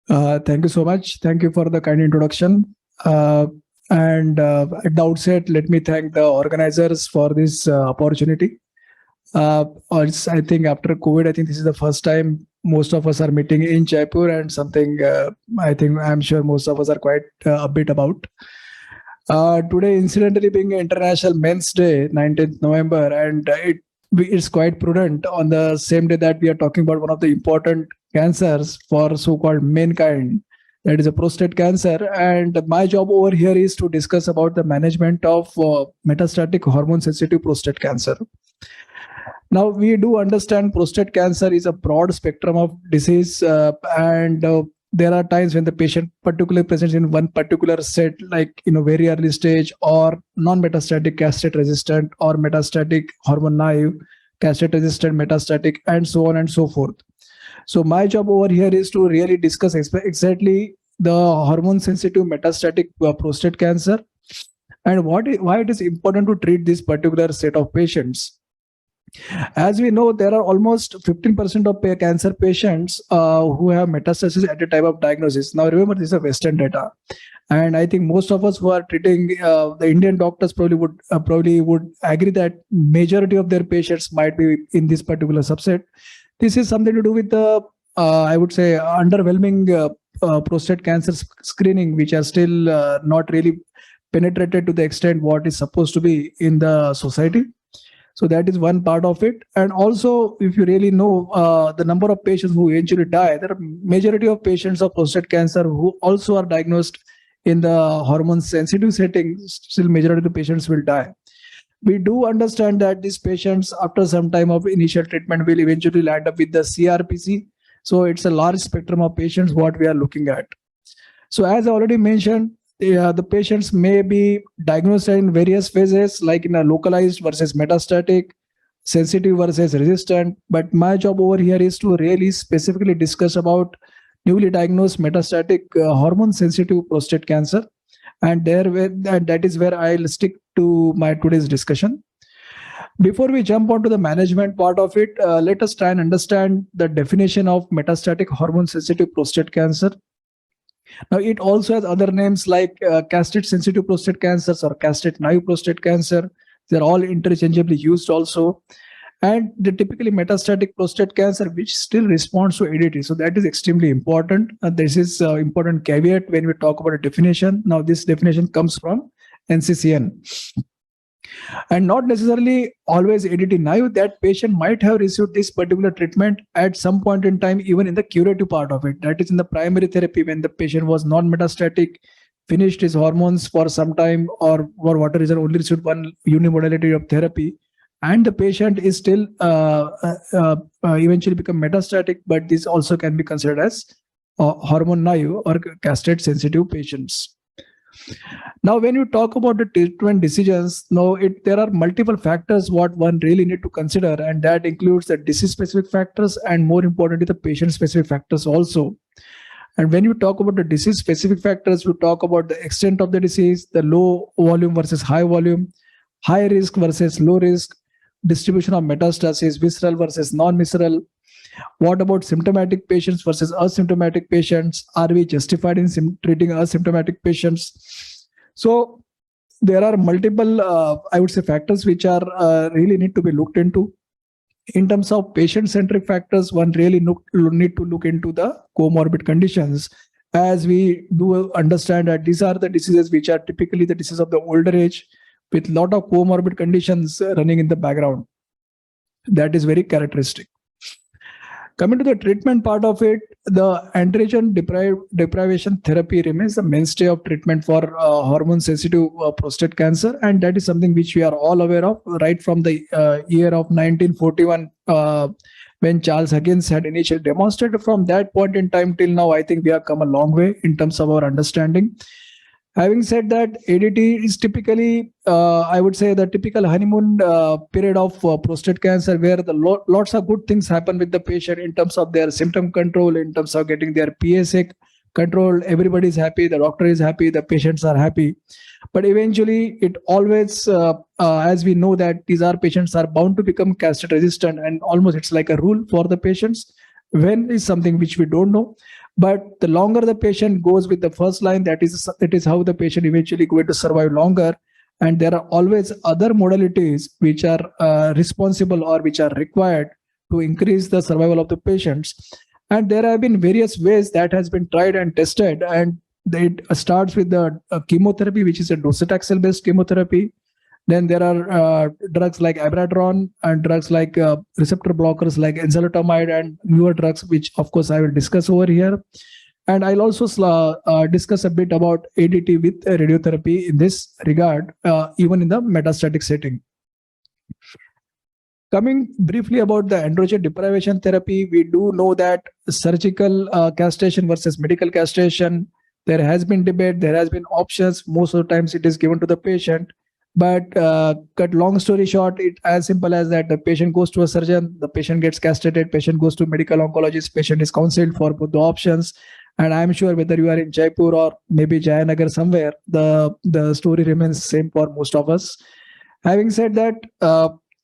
Thank you so much. Thank you for the kind introduction. And At the outset, let me thank the organizers for this opportunity. I think after COVID, I think this is the first time most of us are meeting in Jaipur, and something I'm sure most of us are quite upbeat about. Today, incidentally, being International Men's Day, 19th November, and it's quite prudent on the same day that we are talking about one of the important cancers for so-called mankind, that is a prostate cancer. And my job over here is to discuss about the management of metastatic hormone-sensitive prostate cancer. Now, we do understand prostate cancer is a broad spectrum of disease, and there are times when the patient particularly presents in one particular set, like very early stage, or non-metastatic castrate resistant, or metastatic hormone naive, castrate resistant, metastatic, and so on and so forth. So my job over here is to really discuss exactly the hormone sensitive metastatic prostate cancer, and why it is important to treat this particular set of patients. As we know, there are almost 15% of cancer patients who have metastasis at the time of diagnosis. Now, remember, this is Western data, and I think most of us who are treating the Indian doctors probably would agree that majority of their patients might be in this particular subset. This is something to do with the I would say underwhelming prostate cancer screening, which are still not really penetrated to the extent what is supposed to be in the society. So that is one part of it. And also, if you really know the number of patients who eventually die, there are majority of patients of prostate cancer who also are diagnosed in the hormone sensitive setting. Still majority of the patients will die. We do understand that these patients, after some time of initial treatment, will eventually land up with the CRPC. So it's a large spectrum of patients what we are looking at. So as I already mentioned, the patients may be diagnosed in various phases, like in a localized versus metastatic, sensitive versus resistant. But my job over here is to really specifically discuss about newly diagnosed metastatic hormone sensitive prostate cancer. And that is where I'll stick to my today's discussion. Before we jump onto the management part of it, let us try and understand the definition of metastatic hormone sensitive prostate cancer. Now, it also has other names like castrate-sensitive prostate cancers or castrate-naive prostate cancer. They're all interchangeably used also. And the typically metastatic prostate cancer, which still responds to ADT. So that is extremely important. This is an important caveat when we talk about a definition. Now, this definition comes from NCCN. And not necessarily always ADT naive. That patient might have received this particular treatment at some point in time, even in the curative part of it. That is in the primary therapy, when the patient was non-metastatic, finished his hormones for some time, or for whatever reason only received one unimodality of therapy, and the patient is still eventually become metastatic. But this also can be considered as hormone naive or castrate sensitive patients. Now, when you talk about the treatment decisions, there are multiple factors what one really need to consider, and that includes the disease-specific factors and, more importantly, the patient-specific factors also. And when you talk about the disease-specific factors, you talk about the extent of the disease, the low volume versus high volume, high risk versus low risk, distribution of metastasis, visceral versus non-visceral. What about symptomatic patients versus asymptomatic patients? Are we justified in treating asymptomatic patients? So there are multiple, I would say, factors which are really need to be looked into. In terms of patient-centric factors, one really need to look into the comorbid conditions, as we do understand that these are the diseases which are typically the diseases of the older age, with a lot of comorbid conditions running in the background. That is very characteristic. Coming to the treatment part of it, the androgen deprivation therapy remains the mainstay of treatment for hormone-sensitive prostate cancer, and that is something which we are all aware of right from the year of 1941, when Charles Higgins had initially demonstrated. From that point in time till now, I think we have come a long way in terms of our understanding. Having said that, ADT is typically, I would say, the typical honeymoon period of prostate cancer, where lots of good things happen with the patient in terms of their symptom control, in terms of getting their PSA controlled. Everybody is happy, the doctor is happy, the patients are happy. But eventually, it always, as we know, that these patients are bound to become castrate resistant, and almost it's like a rule for the patients. When is something which we don't know. But the longer the patient goes with the first line, that is how the patient eventually going to survive longer. And there are always other modalities which are responsible or which are required to increase the survival of the patients. And there have been various ways that has been tried and tested. And it starts with the chemotherapy, which is a docetaxel based chemotherapy. Then there are drugs like abiraterone and drugs like receptor blockers like enzalutamide and newer drugs, which of course I will discuss over here. And I'll also discuss a bit about ADT with radiotherapy in this regard, even in the metastatic setting. Coming briefly about the androgen deprivation therapy, we do know that surgical castration versus medical castration, there has been debate, there has been options. Most of the times it is given to the patient. But cut long story short, it as simple as that: the patient goes to a surgeon, the patient gets castrated, patient goes to medical oncologist, patient is counseled for both the options. And I'm sure whether you are in Jaipur or maybe Jayanagar somewhere, the story remains same for most of us. Having said that,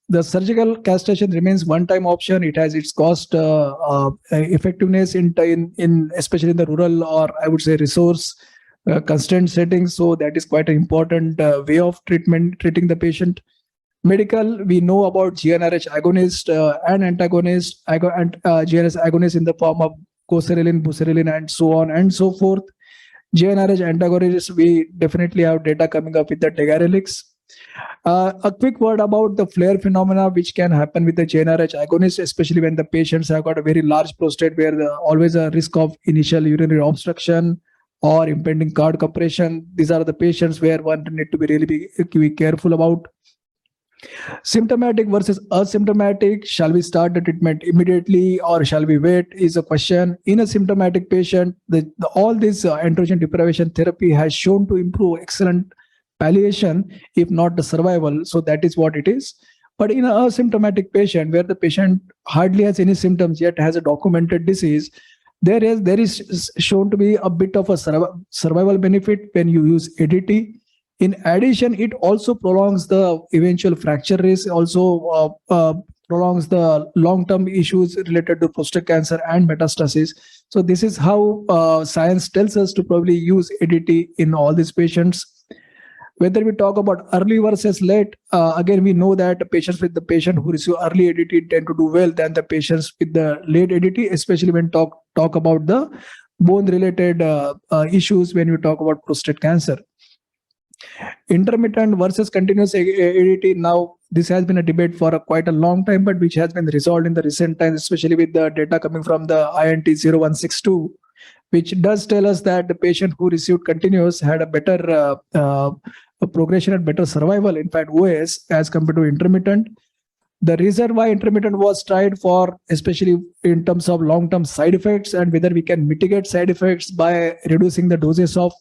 the surgical castration remains one-time option. It has its cost effectiveness in especially in the rural, or I would say resource constrained settings. So that is quite an important way of treating the patient. Medical, we know about GnRH agonist and antagonist, GnRH agonist in the form of coserelin, buserelin, and so on and so forth. GnRH antagonists, we definitely have data coming up with the degarelix. A quick word about the flare phenomena which can happen with the GnRH agonist, especially when the patients have got a very large prostate, where always a risk of initial urinary obstruction or impending cord compression. These are the patients where one need to be really be careful about. Symptomatic versus asymptomatic, shall we start the treatment immediately or shall we wait, is a question. In a symptomatic patient, all this androgen deprivation therapy has shown to improve excellent palliation, if not the survival. So that is what it is. But in an asymptomatic patient, where the patient hardly has any symptoms yet has a documented disease, there is shown to be a bit of a survival benefit when you use ADT. In addition, it also prolongs the eventual fracture risk, also prolongs the long-term issues related to prostate cancer and metastasis. So this is how science tells us to probably use ADT in all these patients. Whether we talk about early versus late, again, we know that the patient who receive early ADT tend to do well than the patients with the late ADT, especially when talk about the bone-related issues when we talk about prostate cancer. Intermittent versus continuous ADT. Now, this has been a debate for quite a long time, but which has been resolved in the recent times, especially with the data coming from the INT 0162, which does tell us that the patient who received continuous had a better progression and better survival, in fact OS, as compared to intermittent. The reason why intermittent was tried for, especially in terms of long-term side effects and whether we can mitigate side effects by reducing the doses of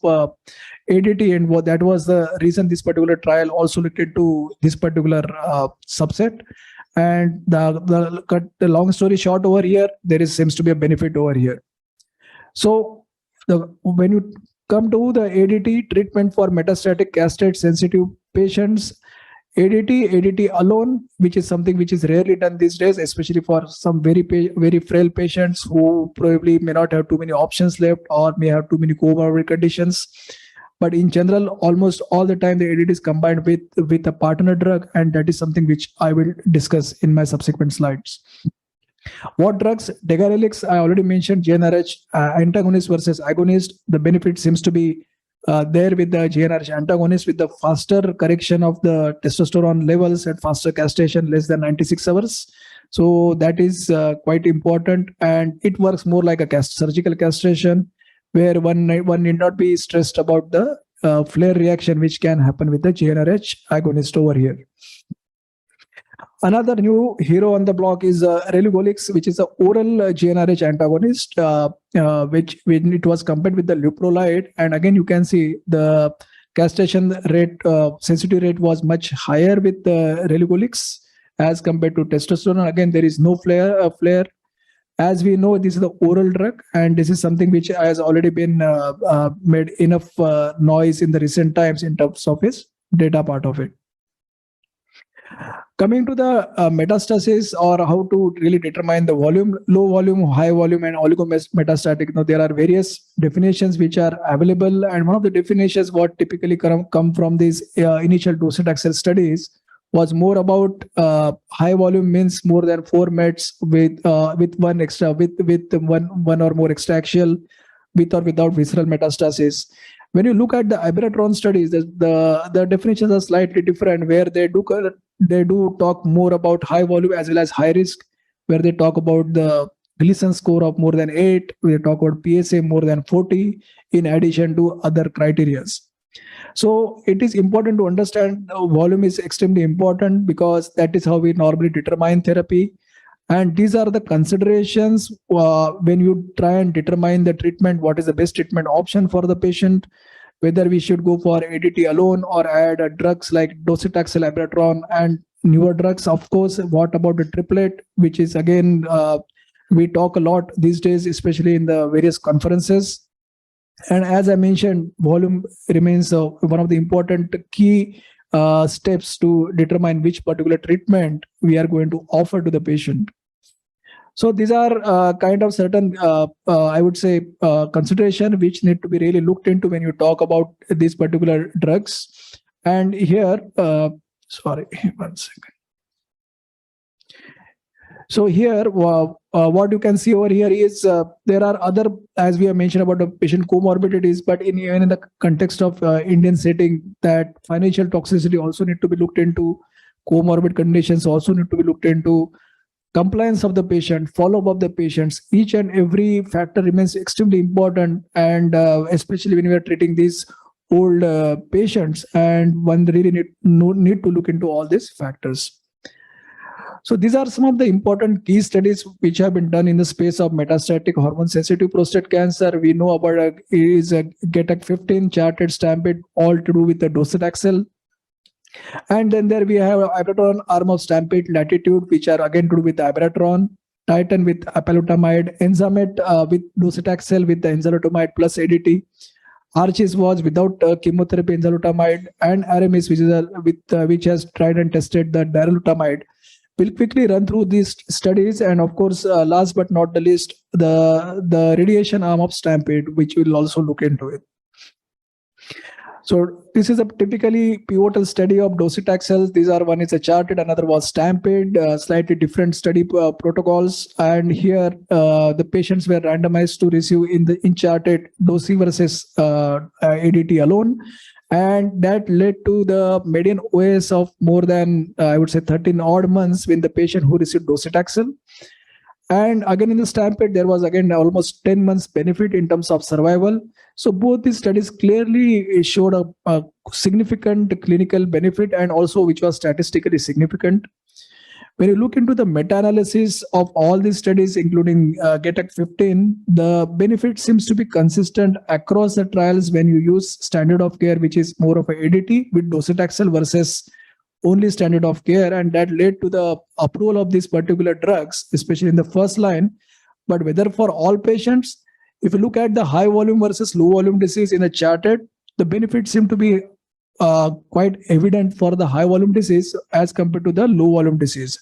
ADT, and that was the reason this particular trial also looked into this particular subset. And the long story short over here, there seems to be a benefit over here. So when you come to the ADT treatment for metastatic castrate sensitive patients, ADT alone, which is something which is rarely done these days, especially for some very frail patients who probably may not have too many options left or may have too many comorbid conditions. But in general, almost all the time the ADT is combined with a partner drug, and that is something which I will discuss in my subsequent slides. What drugs? Degarelix, I already mentioned. GnRH antagonist versus agonist. The benefit seems to be there with the GnRH antagonist, with the faster correction of the testosterone levels and faster castration, less than 96 hours. So that is quite important, and it works more like a surgical castration, where one need not be stressed about the flare reaction which can happen with the GnRH agonist over here. Another new hero on the block is relugolix, which is an oral GnRH antagonist, which when it was compared with the leuprolide, and again you can see the castration rate, sensitivity rate was much higher with the relugolix as compared to testosterone. Again, there is no flare. As we know, this is the oral drug, and this is something which has already been made enough noise in the recent times in terms of its data part of it. Coming to the metastasis, or how to really determine the volume, low volume, high volume, and oligometastatic. Now, there are various definitions which are available, and one of the definitions what typically come from these initial docetaxel studies was more about high volume means more than 4 mets with one extra with one or more extraxial, with or without visceral metastasis. When you look at the Abiraterone studies, the definitions are slightly different, where they do talk more about high volume as well as high risk, where they talk about the Gleason score of more than 8, they talk about PSA more than 40, in addition to other criterias. So it is important to understand volume is extremely important, because that is how we normally determine therapy. And these are the considerations when you try and determine the treatment, what is the best treatment option for the patient, whether we should go for ADT alone or add drugs like docetaxel, abiraterone, and newer drugs. Of course, what about the triplet, which is again, we talk a lot these days, especially in the various conferences. And as I mentioned, volume remains one of the important key steps to determine which particular treatment we are going to offer to the patient. So these are kind of certain, I would say, consideration which need to be really looked into when you talk about these particular drugs. And here, sorry, 1 second. So here, what you can see over here is there are other, as we have mentioned about the patient comorbidities, but even in the context of Indian setting, that financial toxicity also need to be looked into, comorbid conditions also need to be looked into, compliance of the patient, follow-up of the patients. Each and every factor remains extremely important, and especially when we are treating these old patients, and one really need to look into all these factors. So these are some of the important key studies which have been done in the space of metastatic hormone-sensitive prostate cancer. We know about is a GETAC15, charted, stampede, all to do with the docetaxel. And then there we have abiraterone arm of stampede, latitude, which are again to do with the abiraterone, Titan with apalutamide, Enzamet with docetaxel with the enzalutamide plus ADT. Archis was without chemotherapy enzalutamide, and Aramis, which is which has tried and tested the darolutamide. We'll quickly run through these studies, and of course, last but not the least, the radiation arm of stampede, which we'll also look into it. So this is a typically pivotal study of docetaxel. These are, one is a charted, another was stampede, slightly different study protocols. And here the patients were randomized to receive in charted dosi versus ADT alone. And that led to the median OS of more than, I would say, 13 odd months when the patient who received docetaxel. And again, in the stampede, there was again almost 10 months benefit in terms of survival. So both these studies clearly showed a significant clinical benefit, and also which was statistically significant. When you look into the meta-analysis of all these studies, including GETAC15, the benefit seems to be consistent across the trials when you use standard of care, which is more of a ADT with docetaxel versus only standard of care, and that led to the approval of these particular drugs, especially in the first line. But whether for all patients, if you look at the high volume versus low volume disease in a charted, the benefits seem to be quite evident for the high volume disease as compared to the low volume disease.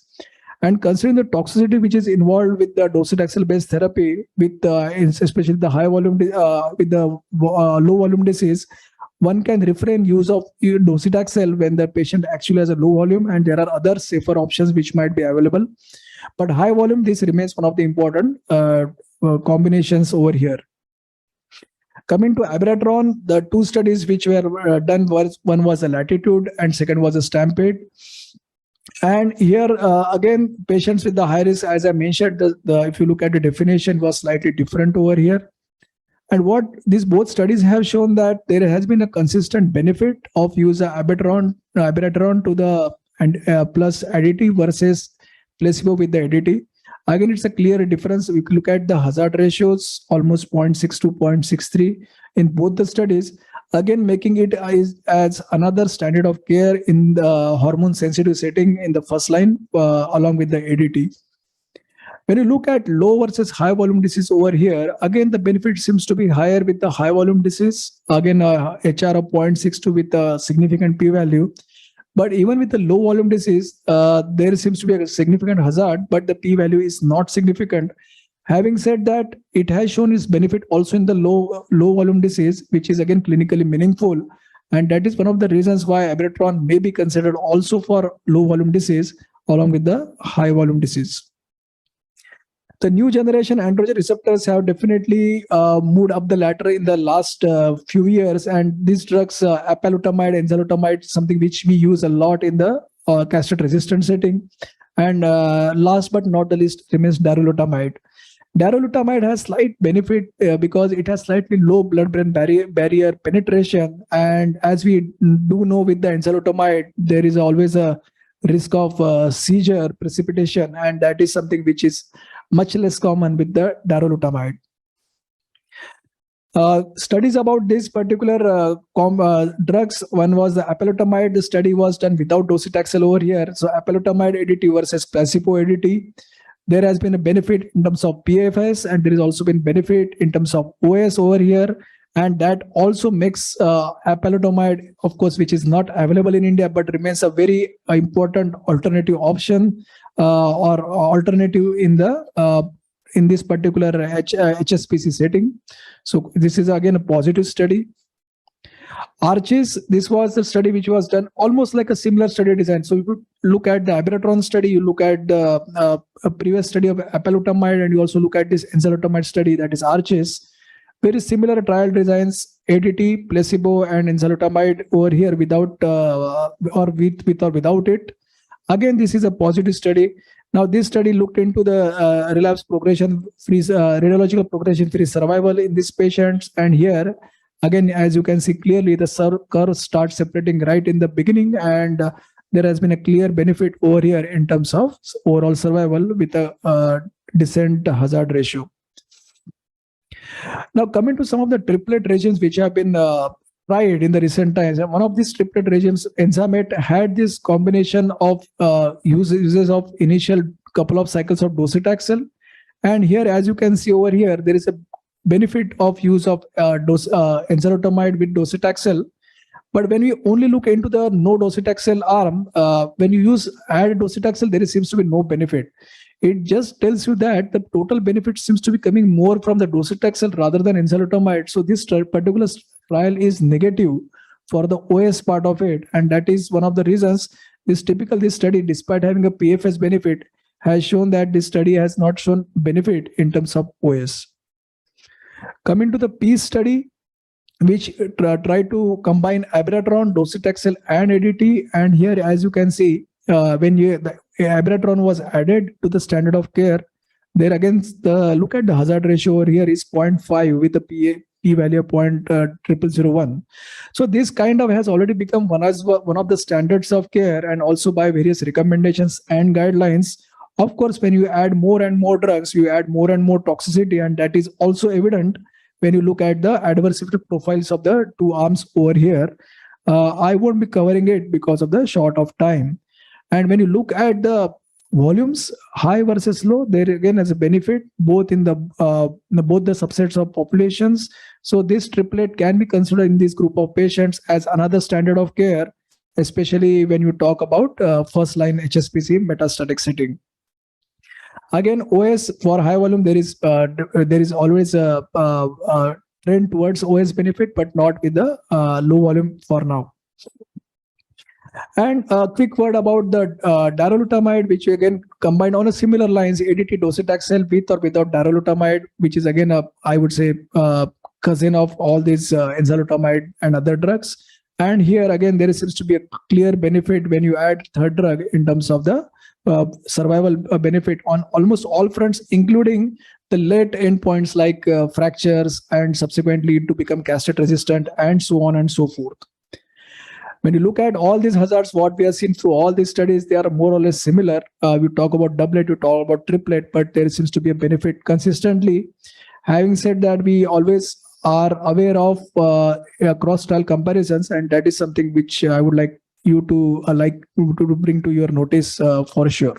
And considering the toxicity which is involved with the docetaxel based therapy, with especially the high volume with the low volume disease, one can refrain use of docetaxel when the patient actually has a low volume, and there are other safer options which might be available. But high volume, this remains one of the important combinations over here. Coming to abiraterone, the two studies which were done was, one was a latitude and second was a stampede. And here again, patients with the high risk, as I mentioned, if you look at the definition, was slightly different over here. And what these both studies have shown, that there has been a consistent benefit of use of abiraterone to the plus ADT versus placebo with the ADT. Again, it's a clear difference. We look at the hazard ratios, almost 0.6 to 0.63 in both the studies. Again, making it as another standard of care in the hormone sensitive setting in the first line, along with the ADT. When you look at low versus high volume disease over here, again, the benefit seems to be higher with the high volume disease. Again, HR of 0.62 with a significant p-value. But even with the low volume disease, there seems to be a significant hazard, but the p-value is not significant. Having said that, it has shown its benefit also in the low volume disease, which is again clinically meaningful. And that is one of the reasons why abiraterone may be considered also for low volume disease along with the high volume disease. The new generation androgen receptors have definitely moved up the ladder in the last few years. And these drugs, apalutamide, enzalutamide, something which we use a lot in the castrate-resistant setting. And last but not the least remains darolutamide. Darolutamide has slight benefit because it has slightly low blood-brain barrier penetration. And as we do know with the enzalutamide, there is always a risk of seizure precipitation, and that is something which is much less common with the darolutamide. Studies about these particular drugs, one was the apalutamide. The study was done without docetaxel over here. So apalutamide ADT versus placebo ADT. There has been a benefit in terms of PFS, and there has also been benefit in terms of OS over here. And that also makes apalutamide, of course, which is not available in India, but remains a very important alternative option or alternative in the in this particular HSPC setting. So this is again a positive study. Arches, this was the study which was done almost like a similar study design. So if you look at the abiraterone study, you look at the a previous study of apalutamide, and you also look at this enzalutamide study, that is Arches. Very similar trial designs, ADT, placebo, and enzalutamide over here without or with or without it. Again, this is a positive study. Now, this study looked into the relapse progression-free, radiological progression-free survival in these patients. And here, again, as you can see clearly, the curve starts separating right in the beginning, and there has been a clear benefit over here in terms of overall survival with a descent hazard ratio. Now, coming to some of the triplet regimens which have been tried in the recent times, one of these triplet regimens, Enzamet, had this combination of uses of initial couple of cycles of docetaxel. And here, as you can see over here, there is a benefit of use of enzalutamide with docetaxel. But when we only look into the no docetaxel arm, when you add docetaxel, there seems to be no benefit. It just tells you that the total benefit seems to be coming more from the docetaxel rather than enzalutamide. So this particular trial is negative for the OS part of it. And that is one of the reasons this study, despite having a PFS benefit, has shown that this study has not shown benefit in terms of OS. Coming to the PEACE study, which tried to combine abiraterone, docetaxel, and ADT. And here, as you can see, when the abiraterone was added to the standard of care, there again, look at the hazard ratio over here is 0.5 with the p-value of 0.0001. So this kind of has already become one of the standards of care, and also by various recommendations and guidelines. Of course, when you add more and more drugs, you add more and more toxicity, and that is also evident when you look at the adverse effect profiles of the two arms over here. I won't be covering it because of the short of time. And when you look at the volumes, high versus low, there again has a benefit both in the both the subsets of populations. So this triplet can be considered in this group of patients as another standard of care, especially when you talk about first line HSPC metastatic setting. Again, OS for high volume, there is always a trend towards OS benefit, but not with the low volume for now. And a quick word about the darolutamide, which again combined on a similar lines, ADT docetaxel with or without darolutamide, which is again I would say cousin of all these enzalutamide and other drugs. And here again, there seems to be a clear benefit when you add third drug in terms of the survival benefit on almost all fronts, including the late endpoints like fractures and subsequently to become castrate resistant and so on and so forth. When you look at all these hazards, what we have seen through all these studies, they are more or less similar. We talk about doublet, we talk about triplet, but there seems to be a benefit consistently. Having said that, we always are aware of cross-trial comparisons, and that is something which I would like you to bring to your notice for sure.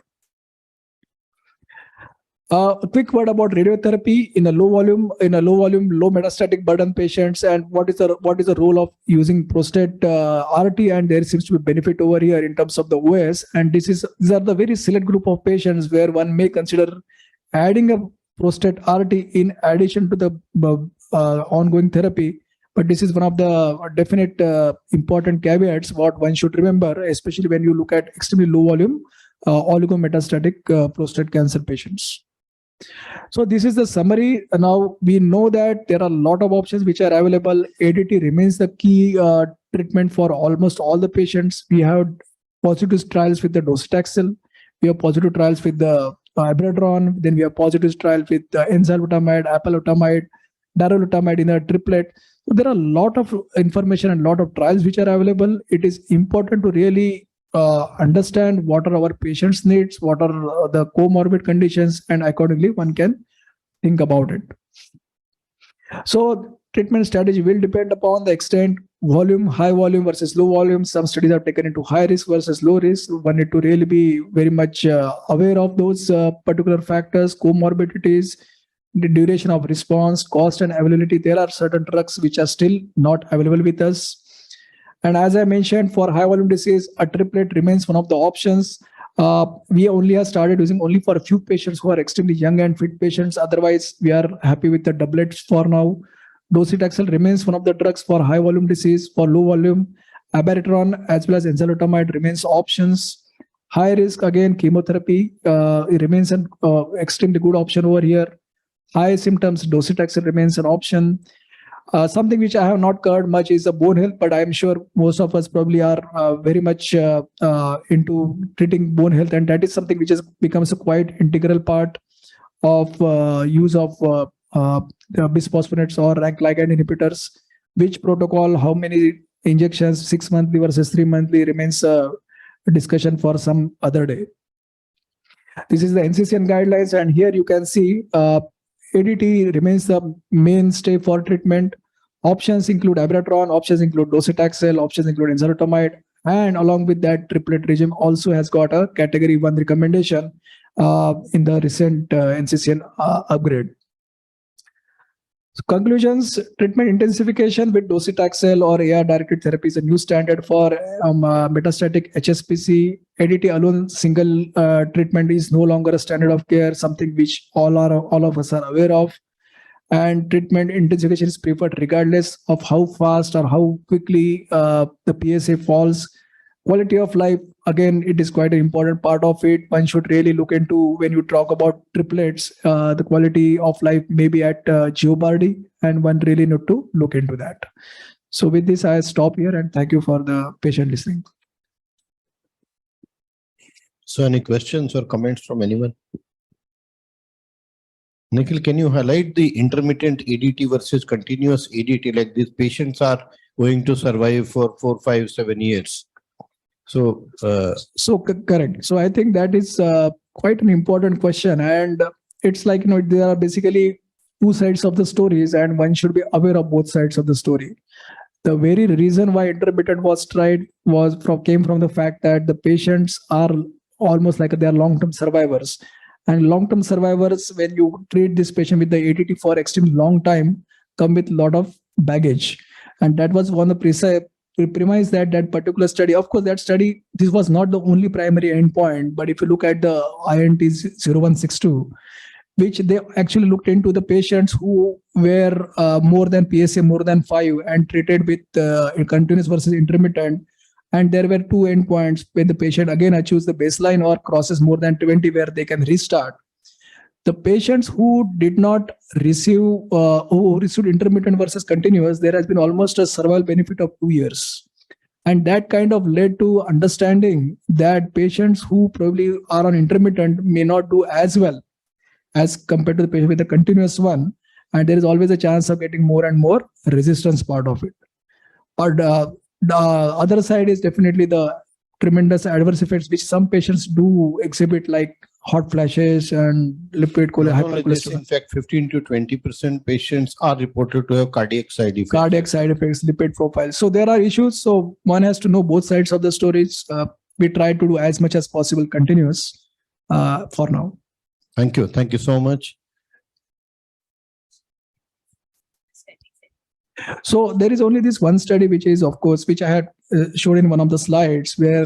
A quick word about radiotherapy in a low volume, low metastatic burden patients, and what is the role of using prostate RT, and there seems to be benefit over here in terms of the OS. And these are the very select group of patients where one may consider adding a prostate RT in addition to the ongoing therapy. But this is one of the definite important caveats what one should remember, especially when you look at extremely low volume oligometastatic prostate cancer patients. So this is the summary. Now we know that there are a lot of options which are available. ADT remains the key treatment for almost all the patients. We have positive trials with the docetaxel. We have positive trials with the abiraterone. Then we have positive trials with enzalutamide, apalutamide, darolutamide in a triplet. So there are a lot of information and a lot of trials which are available. It is important to really understand what are our patients' needs, what are the comorbid conditions, and accordingly one can think about it. So treatment strategy will depend upon the extent, volume, high volume versus low volume. Some studies are taken into high risk versus low risk. One need to really be very much aware of those particular factors, comorbidities, the duration of response, cost and availability. There are certain drugs which are still not available with us. And as I mentioned, for high volume disease, a triplet remains one of the options. We only have started using only for a few patients who are extremely young and fit patients. Otherwise, we are happy with the doublets for now. Docetaxel remains one of the drugs for high volume disease. For low volume, abiraterone as well as enzalutamide remains options. High risk, again, chemotherapy it remains an extremely good option over here. High symptoms, docetaxel remains an option. Something which I have not covered much is the bone health, but I'm sure most of us probably are very much into treating bone health, and that is something which becomes a quite integral part of use of bisphosphonates or rank ligand inhibitors. Which protocol, how many injections, 6 monthly versus 3 monthly, remains a discussion for some other day. This is the NCCN guidelines, and here you can see ADT remains the mainstay for treatment. Options include abiraterone, options include docetaxel, options include enzalutamide, and along with that, triplet regime also has got a category 1 recommendation in the recent NCCN upgrade. So conclusions: treatment intensification with docetaxel or AR-directed therapy is a new standard for metastatic HSPC. ADT alone single treatment is no longer a standard of care, something which all of us are aware of. And treatment intensification is preferred regardless of how fast or how quickly the PSA falls. Quality of life, again, it is quite an important part of it. One should really look into, when you talk about triplets, the quality of life may be at jeopardy, and one really need to look into that. So with this, I stop here and thank you for the patient listening. So any questions or comments from anyone? Nikhil, can you highlight the intermittent ADT versus continuous ADT? Like, these patients are going to survive for 4, 5, 7 years. So correct. So I think that is quite an important question, and it's like, there are basically two sides of the stories, and one should be aware of both sides of the story. The very reason why intermittent was tried came from the fact that the patients are almost like they are long-term survivors, and long-term survivors, when you treat this patient with the ADT for extremely long time, come with a lot of baggage, and that was one of the premise that particular study. Of course, that study, this was not the only primary endpoint, but if you look at the INT 0162, which they actually looked into the patients who were more than PSA more than 5 and treated with continuous versus intermittent, and there were 2 endpoints where the patient again achieves the baseline or crosses more than 20 where they can restart. The patients who did not receive, who received intermittent versus continuous, there has been almost a survival benefit of 2 years. And that kind of led to understanding that patients who probably are on intermittent may not do as well as compared to the patient with a continuous one. And there is always a chance of getting more and more resistance part of it. But the other side is definitely the tremendous adverse effects which some patients do exhibit, like hot flashes and lipid hypercholesterol. In fact, 15 to 20% patients are reported to have cardiac side effects. Cardiac side effects, lipid profile. So there are issues. So one has to know both sides of the stories. We try to do as much as possible continuous for now. Thank you. Thank you so much. So there is only this one study, which is, of course, which I had showed in one of the slides, where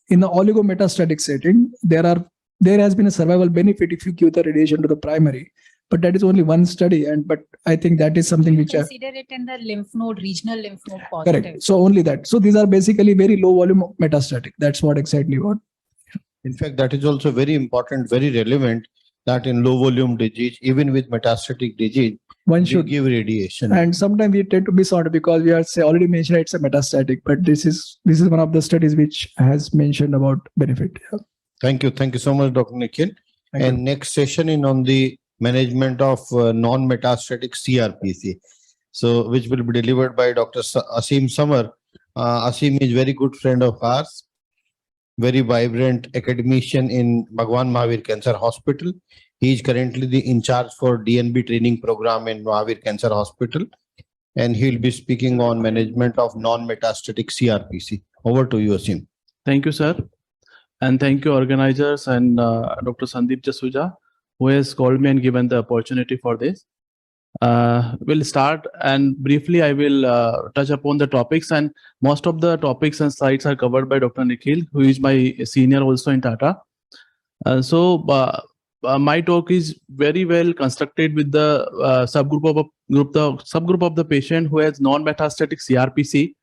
in the oligometastatic setting, there has been a survival benefit if you give the radiation to the primary. But that is only one study, but I think that is something which consider it in the lymph node, regional lymph node positive. correct. So only that. So these are basically very low volume metastatic. That's what exactly what. In fact, that is also very important, very relevant, that in low volume disease, even with metastatic disease, One we should give radiation. And sometimes we tend to miss out because we are already mentioned it's a metastatic, but this is one of the studies which has mentioned about benefit. Yeah. Thank you. Thank you so much, Dr. Nikhil. And next session in on the management of non-metastatic CRPC. So, which will be delivered by Dr. Asim Samar. Asim is very good friend of ours, very vibrant academician in Bhagwan Mahavir Cancer Hospital. He is currently the in charge for DNB training program in Mahavir Cancer Hospital. And he will be speaking on management of non-metastatic CRPC. Over to you, Asim. Thank you, sir. And thank you, organizers and Dr. Sandeep Jasuja, who has called me and given the opportunity for this. We'll start, and briefly I will touch upon the topics, and most of the topics and slides are covered by Dr. Nikhil, who is my senior also in Tata. My talk is very well constructed with the subgroup of the patient who has non-metastatic CRPC.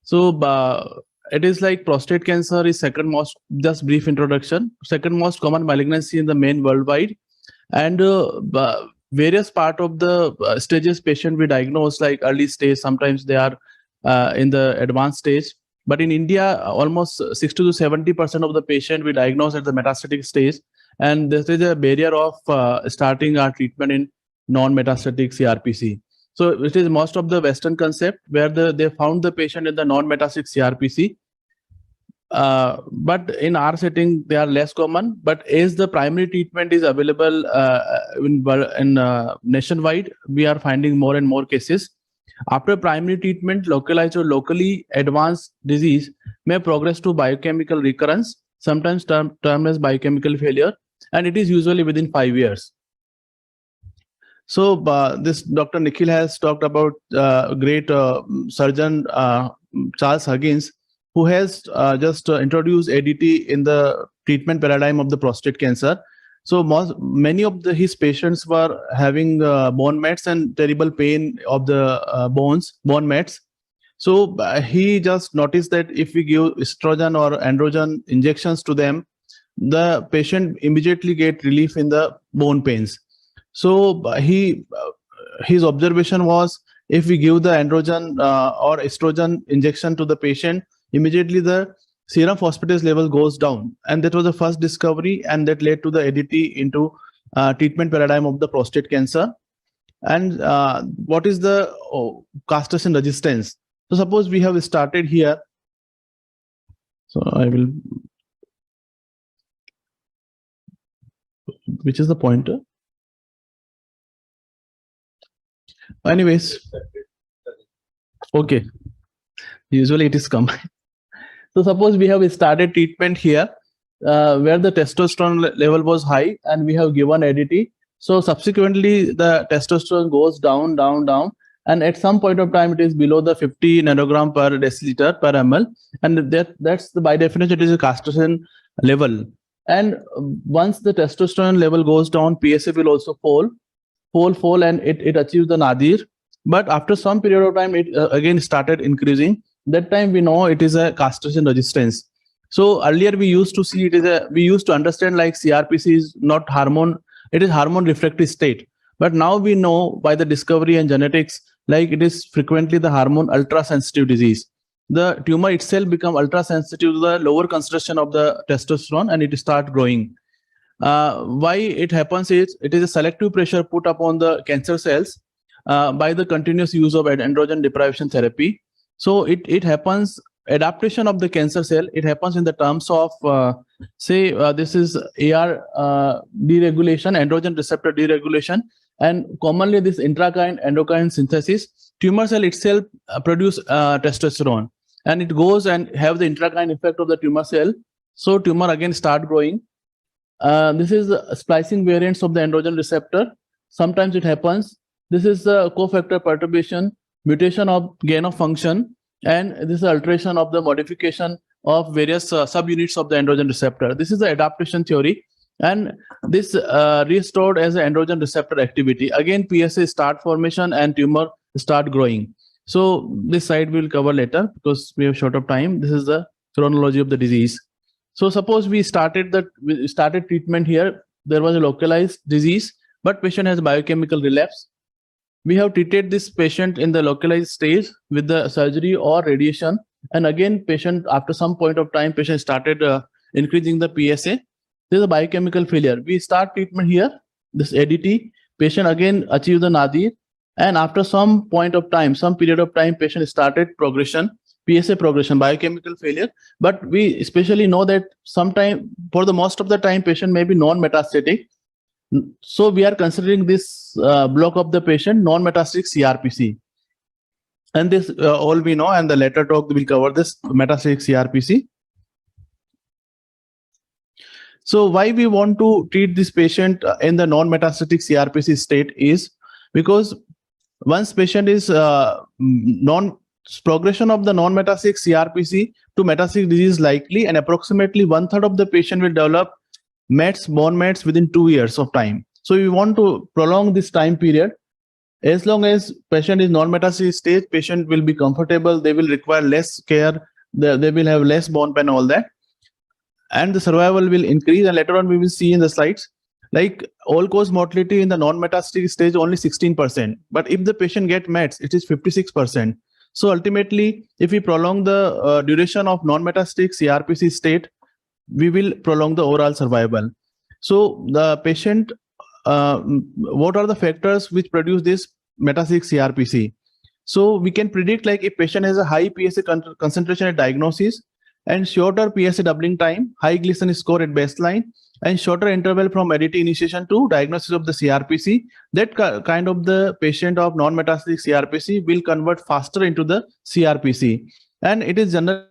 So it is like prostate cancer is second most, just brief introduction, second most common malignancy in the main worldwide, and various part of the stages patient we diagnose, like early stage, sometimes they are in the advanced stage. But in India, almost 60 to 70% of the patient we diagnose at the metastatic stage. And there is a barrier of starting our treatment in non-metastatic CRPC. So it is most of the Western concept where they found the patient in the non-metastatic CRPC. But in our setting, they are less common. But as the primary treatment is available in nationwide, we are finding more and more cases. After primary treatment, localized or locally advanced disease may progress to biochemical recurrence, sometimes termed as biochemical failure, and it is usually within 5 years. So this Dr. Nikhil has talked about great surgeon Charles Huggins, who has just introduced ADT in the treatment paradigm of the prostate cancer. So many of his patients were having bone mets and terrible pain of the bone mets. So he just noticed that if we give estrogen or androgen injections to them, the patient immediately get relief in the bone pains. So his observation was, if we give the androgen or estrogen injection to the patient, immediately the serum phosphatase level goes down. And that was the first discovery, and that led to the ADT into treatment paradigm of the prostate cancer. And what is the castration resistance? So suppose we have started here. So I will, which is the pointer? Anyways, okay. Usually it is combined. So suppose we have started treatment here where the testosterone level was high and we have given ADT. So subsequently the testosterone goes down, down, down. And at some point of time, it is below the 50 nanogram per deciliter per ml. And that's by definition, it is a castration level. And once the testosterone level goes down, PSA will also fall, and it achieves the nadir. But after some period of time, it again started increasing. That time we know it is a castration resistance. So earlier we used to see we used to understand like CRPC is not hormone, it is hormone refractory state. But now we know by the discovery and genetics, like it is frequently the hormone ultra sensitive disease. The tumor itself become ultra sensitive to the lower concentration of the testosterone, and it start growing. Why it happens is, it is a selective pressure put upon the cancer cells by the continuous use of androgen deprivation therapy. So it happens, adaptation of the cancer cell, it happens in the terms of, this is AR deregulation, androgen receptor deregulation, and commonly this intrakaine endocrine synthesis. Tumor cell itself produce testosterone, and it goes and have the intrakaine effect of the tumor cell. So tumor again start growing. This is splicing variants of the androgen receptor. Sometimes it happens. This is the cofactor perturbation, mutation of gain of function, and this is alteration of the modification of various subunits of the androgen receptor. This is the adaptation theory, and this restored as an androgen receptor activity. Again, PSA start formation and tumor start growing. So this side we'll cover later because we have short of time. This is the chronology of the disease. So suppose we started treatment here. There was a localized disease, but patient has biochemical relapse. We have treated this patient in the localized stage with the surgery or radiation, and again patient after some point of time patient started increasing the PSA. There is a biochemical failure. We start treatment here, this ADT, patient again achieve the nadir, and after some point of time, some period of time, patient started progression, PSA progression, biochemical failure. But we especially know that sometime, for the most of the time, patient may be non-metastatic. So we are considering this block of the patient non-metastatic CRPC. And this all we know, and the later talk will cover this metastatic CRPC. So why we want to treat this patient in the non-metastatic CRPC state is because once patient is progression of the non-metastatic CRPC to metastatic disease likely, and approximately 1/3 of the patient will develop mets, bone mets within 2 years of time. So we want to prolong this time period. As long as patient is non-metastatic stage, patient will be comfortable, they will require less care, they will have less bone pain, all that. And the survival will increase, and later on we will see in the slides, like all-cause mortality in the non-metastatic stage only 16%. But if the patient get mets, it is 56%. So ultimately, if we prolong the duration of non-metastatic CRPC state, we will prolong the overall survival. So the patient, what are the factors which produce this metastatic CRPC? So we can predict, like if patient has a high PSA concentration at diagnosis, and shorter PSA doubling time, high Gleason score at baseline, and shorter interval from ADT initiation to diagnosis of the CRPC, that kind of the patient of non-metastatic CRPC will convert faster into the CRPC. And it is generally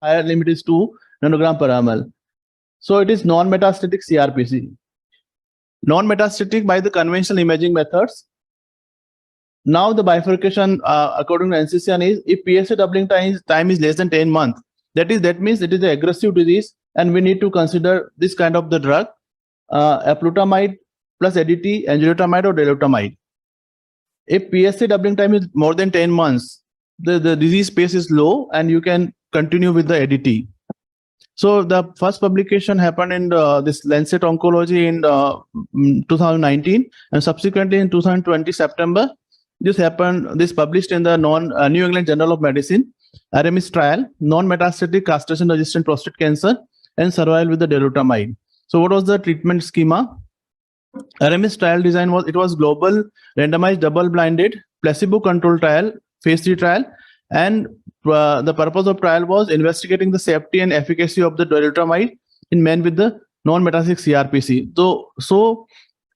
higher limit is 2 nanogram per ml. So it is non-metastatic CRPC. Non-metastatic by the conventional imaging methods. Now the bifurcation according to NCCN is if PSA doubling time is less than 10 months, that means it is an aggressive disease and we need to consider this kind of the drug, apalutamide plus ADT, enzalutamide or darolutamide. If PSA doubling time is more than 10 months, the disease space is low and you can continue with the ADT. So the first publication happened in this Lancet Oncology in 2019 and subsequently in 2020 September. This published in the New England Journal of Medicine, RMS trial, non-metastatic castration-resistant prostate cancer and survival with the darolutamide. So what was the treatment schema? RMS trial design was global, randomized, double-blinded, placebo-controlled trial, phase 3 trial, and the purpose of trial was investigating the safety and efficacy of the darolutamide in men with the non-metastatic CRPC. So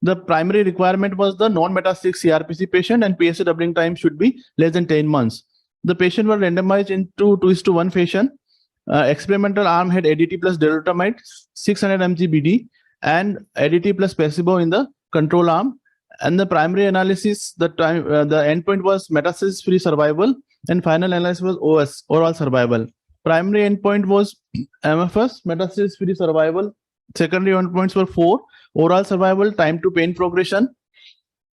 the primary requirement was the non-metastatic CRPC patient and PSA doubling time should be less than 10 months. The patient were randomized into 2:1 fashion. Experimental arm had ADT plus darolutamide, 600 mg BD, and ADT plus placebo in the control arm. And the primary analysis, the endpoint was metastasis-free survival, and final analysis was OS, overall survival. Primary endpoint was MFS, metastasis-free survival. Secondary endpoints were 4: overall survival, time to pain progression.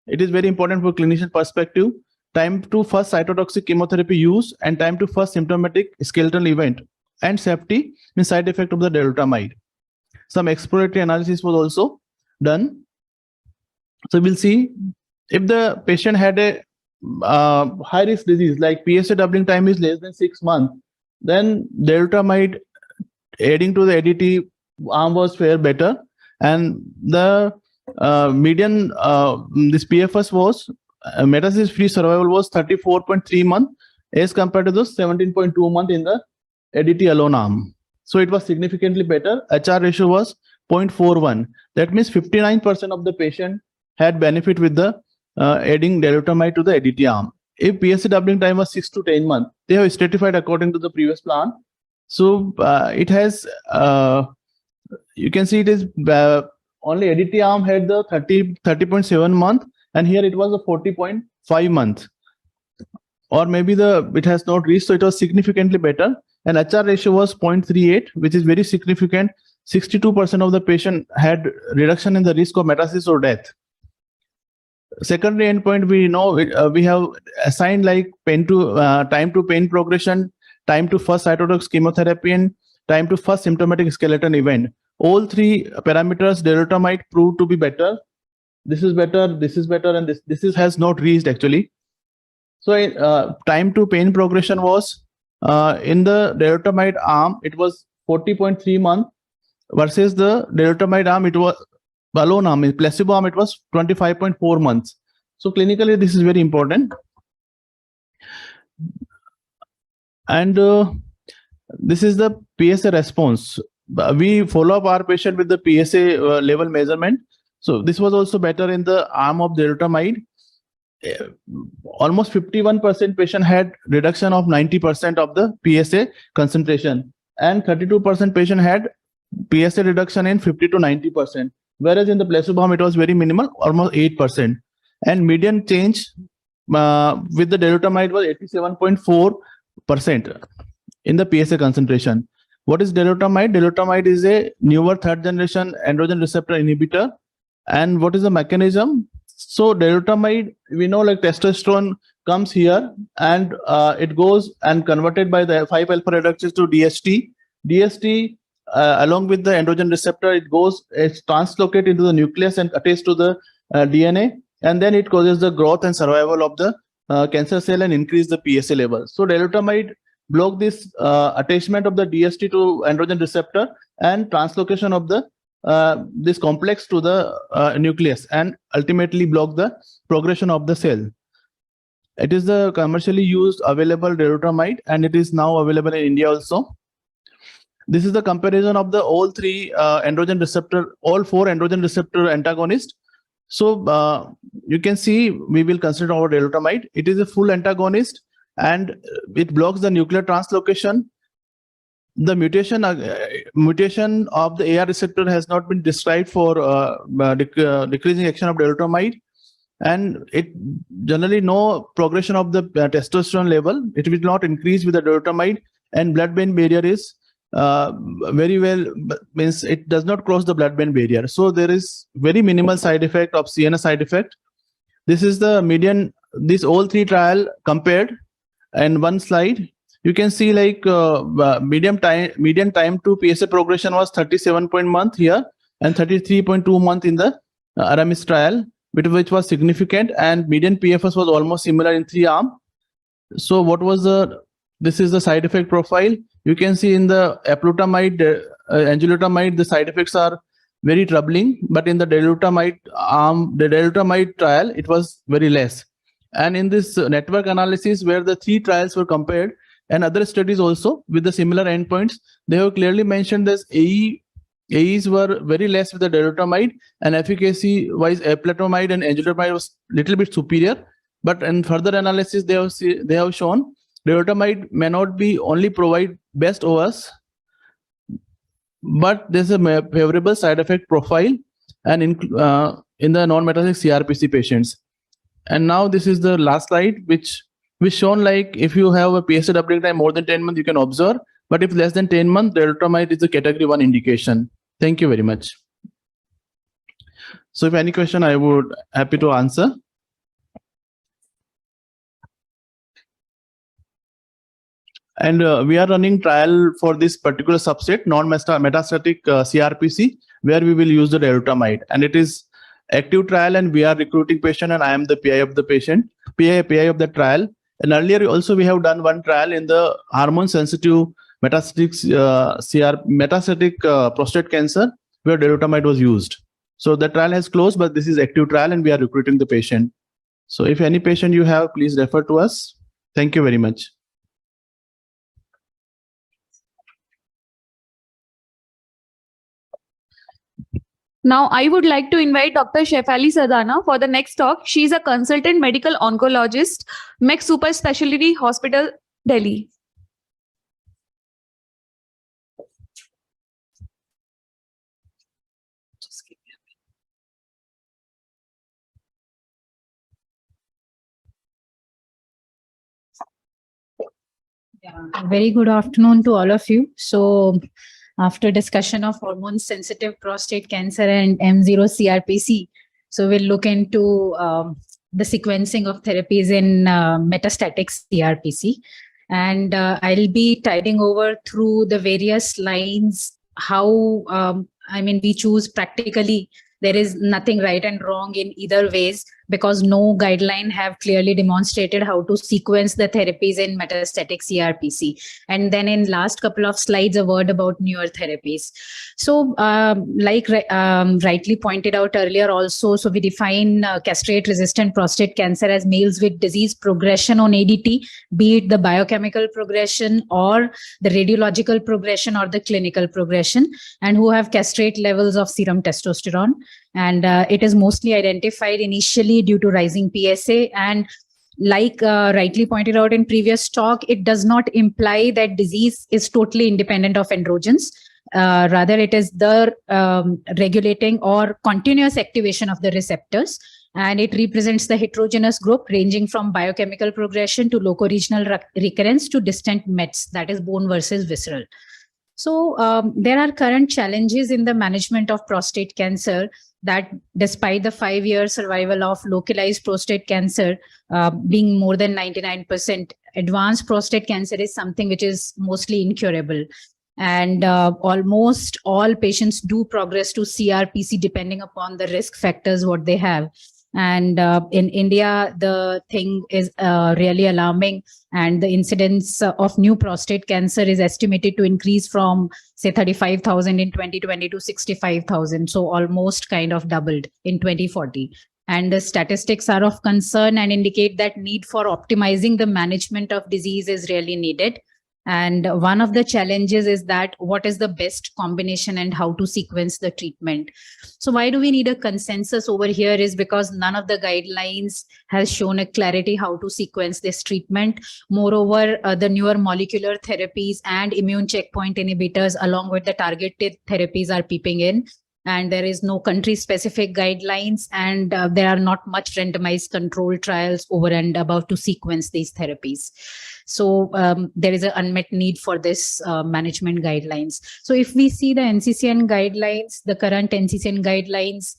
It is very important for clinician perspective. Time to first cytotoxic chemotherapy use and time to first symptomatic skeletal event, and safety and side effect of the darolutamide. Some exploratory analysis was also done. So we'll see if the patient had a high risk disease like PSA doubling time is less than 6 months, then darolutamide adding to the ADT arm was better, and the median this PFS was metastasis free survival was 34.3 months as compared to the 17.2 months in the ADT alone arm. So it was significantly better. HR ratio was 0.41. That means 59% of the patient had benefit with the adding darolutamide to the ADT arm. If PSA doubling time was 6 to 10 months, they have stratified according to the previous plan. So it has, you can see it is only ADT arm had the 30.7 month, and here it was a 40.5 month. Or maybe it has not reached, so it was significantly better. And HR ratio was 0.38, which is very significant. 62% of the patient had reduction in the risk of metastasis or death. Secondary endpoint, we know we have assigned like time to pain progression, time to first cytotoxic chemotherapy, and time to first symptomatic skeletal event. All three parameters darolutamide proved to be better. This is better, and this has not reached actually. So time to pain progression was in the darolutamide arm, it was 40.3 months versus the darolutamide arm, it was alone arm, in placebo arm, it was 25.4 months. So clinically, this is very important. And this is the PSA response. We follow up our patient with the PSA level measurement. So this was also better in the arm of darolutamide. Almost 51% patient had reduction of 90% of the PSA concentration, and 32% patient had PSA reduction in 50 to 90%. Whereas in the placebo arm, it was very minimal, almost 8%. And median change with the darolutamide was 87.4% in the PSA concentration. What is darolutamide? Darolutamide is a newer third generation androgen receptor inhibitor. And what is the mechanism? So darolutamide, we know like testosterone comes here and it goes and converted by the 5-alpha reductase to DHT. DHT along with the androgen receptor, it's translocated into the nucleus and attached to the DNA, and then it causes the growth and survival of the cancer cell and increase the PSA level. So darolutamide block this attachment of the DHT to androgen receptor and translocation of the this complex to the nucleus, and ultimately block the progression of the cell. It is the commercially used available darolutamide, and it is now available in India also. This is the comparison of the all four androgen receptor antagonists. So you can see we will consider our darolutamide. It is a full antagonist and it blocks the nuclear translocation. the mutation of the AR receptor has not been described for decreasing action of dolutamide, and it generally no progression of the testosterone level. It will not increase with the dolutamide, and blood-brain barrier is very well, means it does not cross the blood-brain barrier. So there is very minimal side effect of CNS side effect. This is the median, this all three trial compared, and one slide. You can see like median time to PSA progression was 37 month here and 33.2 month in the Aramis trial, which was significant, and median PFS was almost similar in 3 arm. So what was this is the side effect profile. You can see in the apalutamide, enzalutamide, the side effects are very troubling, but in the dolutamide arm, the dolutamide trial, it was very less. And in this network analysis where the 3 trials were compared, and other studies also with the similar endpoints, they have clearly mentioned this AEs were very less with the dolutamide, and efficacy wise apalutamide and enzalutamide was little bit superior. But in further analysis, they have shown dolutamide may not be only provide best OS, but there's a favorable side effect profile, and in the non-metastatic CRPC patients. And now this is the last slide, which shown like if you have a PSA doubling time more than 10 months, you can observe. But if less than 10 months, dolutamide is a category 1 indication. Thank you very much. So if any question, I would happy to answer. And we are running trial for this particular subset, non-metastatic CRPC, where we will use the dolutamide. And it is active trial, and we are recruiting patient, and I am the PI of the patient, PI of the trial. And earlier also we have done one trial in the hormone sensitive metastatic prostate cancer where dolutamide was used. So the trial has closed, but this is active trial and we are recruiting the patient. So if any patient you have, please refer to us. Thank you very much. Now, I would like to invite Dr. Shefali Sadana for the next talk. She is a consultant medical oncologist, MEC Super Specialty Hospital, Delhi. Yeah, very good afternoon to all of you. So, after discussion of hormone sensitive prostate cancer and M0 CRPC, so we'll look into the sequencing of therapies in metastatic CRPC. And I'll be tiding over through the various lines, how, we choose practically. There is nothing right and wrong in either ways, because no guideline have clearly demonstrated how to sequence the therapies in metastatic CRPC. And then in last couple of slides, a word about newer therapies. So like rightly pointed out earlier also, so we define castrate-resistant prostate cancer as males with disease progression on ADT, be it the biochemical progression or the radiological progression or the clinical progression, and who have castrate levels of serum testosterone. And it is mostly identified initially due to rising PSA. And like rightly pointed out in previous talk, it does not imply that disease is totally independent of androgens. Rather, it is the regulating or continuous activation of the receptors. And it represents the heterogeneous group ranging from biochemical progression to locoregional recurrence to distant mets, that is bone versus visceral. So there are current challenges in the management of prostate cancer, that despite the 5-year survival of localized prostate cancer being more than 99%, advanced prostate cancer is something which is mostly incurable. And almost all patients do progress to CRPC depending upon the risk factors what they have. And in India, the thing is really alarming, and the incidence of new prostate cancer is estimated to increase from, say, 35,000 in 2020 to 65,000. So almost kind of doubled in 2040. And the statistics are of concern and indicate that need for optimizing the management of disease is really needed. And one of the challenges is that what is the best combination and how to sequence the treatment. So why do we need a consensus over here is because none of the guidelines has shown a clarity how to sequence this treatment. Moreover, the newer molecular therapies and immune checkpoint inhibitors along with the targeted therapies are peeping in. And there is no country specific guidelines, and there are not much randomized control trials over and above to sequence these therapies. So there is an unmet need for this management guidelines. So if we see the NCCN guidelines, the current NCCN guidelines,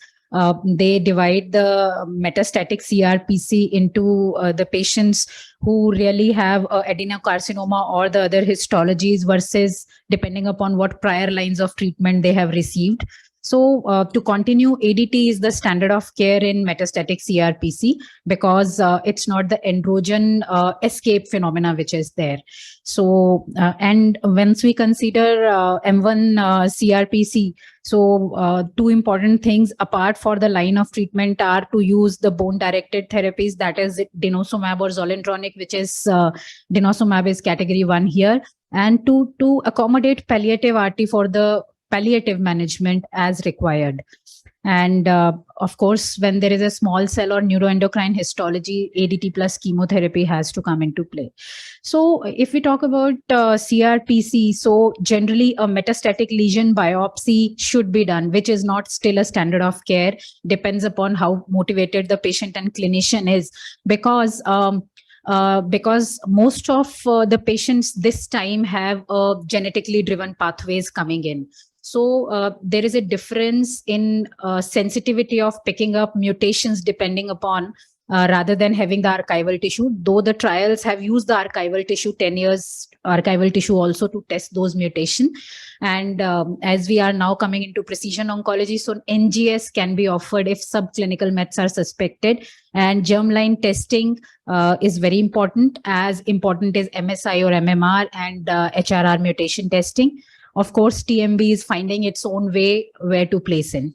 they divide the metastatic CRPC into the patients who really have adenocarcinoma or the other histologies versus depending upon what prior lines of treatment they have received. So to continue, ADT is the standard of care in metastatic CRPC because it's not the androgen escape phenomena which is there. So, and once we consider M1 CRPC, so two important things apart for the line of treatment are to use the bone-directed therapies, that is denosumab or zoledronic, which is denosumab is category 1 here, and to accommodate palliative RT for the palliative management as required. And of course, when there is a small cell or neuroendocrine histology, ADT plus chemotherapy has to come into play. So if we talk about CRPC, so generally a metastatic lesion biopsy should be done, which is not still a standard of care, depends upon how motivated the patient and clinician is, because most of the patients this time have genetically driven pathways coming in. So there is a difference in sensitivity of picking up mutations depending upon rather than having the archival tissue, though the trials have used the archival tissue, 10 years archival tissue also to test those mutations. And as we are now coming into precision oncology, so NGS can be offered if subclinical mets are suspected. And germline testing is very important, as important as MSI or MMR and HRR mutation testing. Of course, TMB is finding its own way where to place in.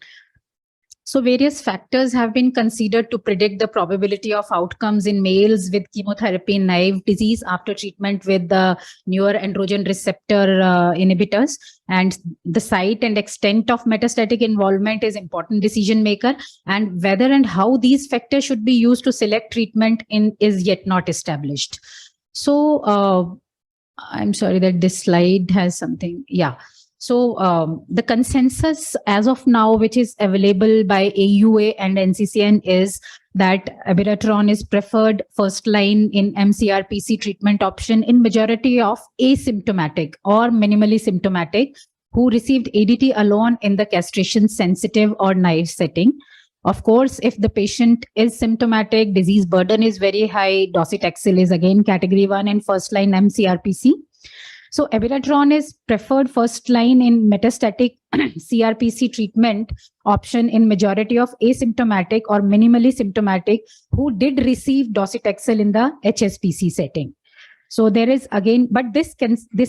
So various factors have been considered to predict the probability of outcomes in males with chemotherapy naive disease after treatment with the newer androgen receptor inhibitors. And the site and extent of metastatic involvement is important decision maker, and whether and how these factors should be used to select treatment is yet not established. So I'm sorry that this slide has something. Yeah. So the consensus as of now, which is available by AUA and NCCN, is that abiraterone is preferred first line in mCRPC treatment option in majority of asymptomatic or minimally symptomatic who received ADT alone in the castration sensitive or naive setting. Of course, if the patient is symptomatic, disease burden is very high, docetaxel is again category 1 in first line mCRPC. So abiraterone is preferred first line in metastatic CRPC treatment option in majority of asymptomatic or minimally symptomatic who did receive docetaxel in the HSPC setting. So there is again, but this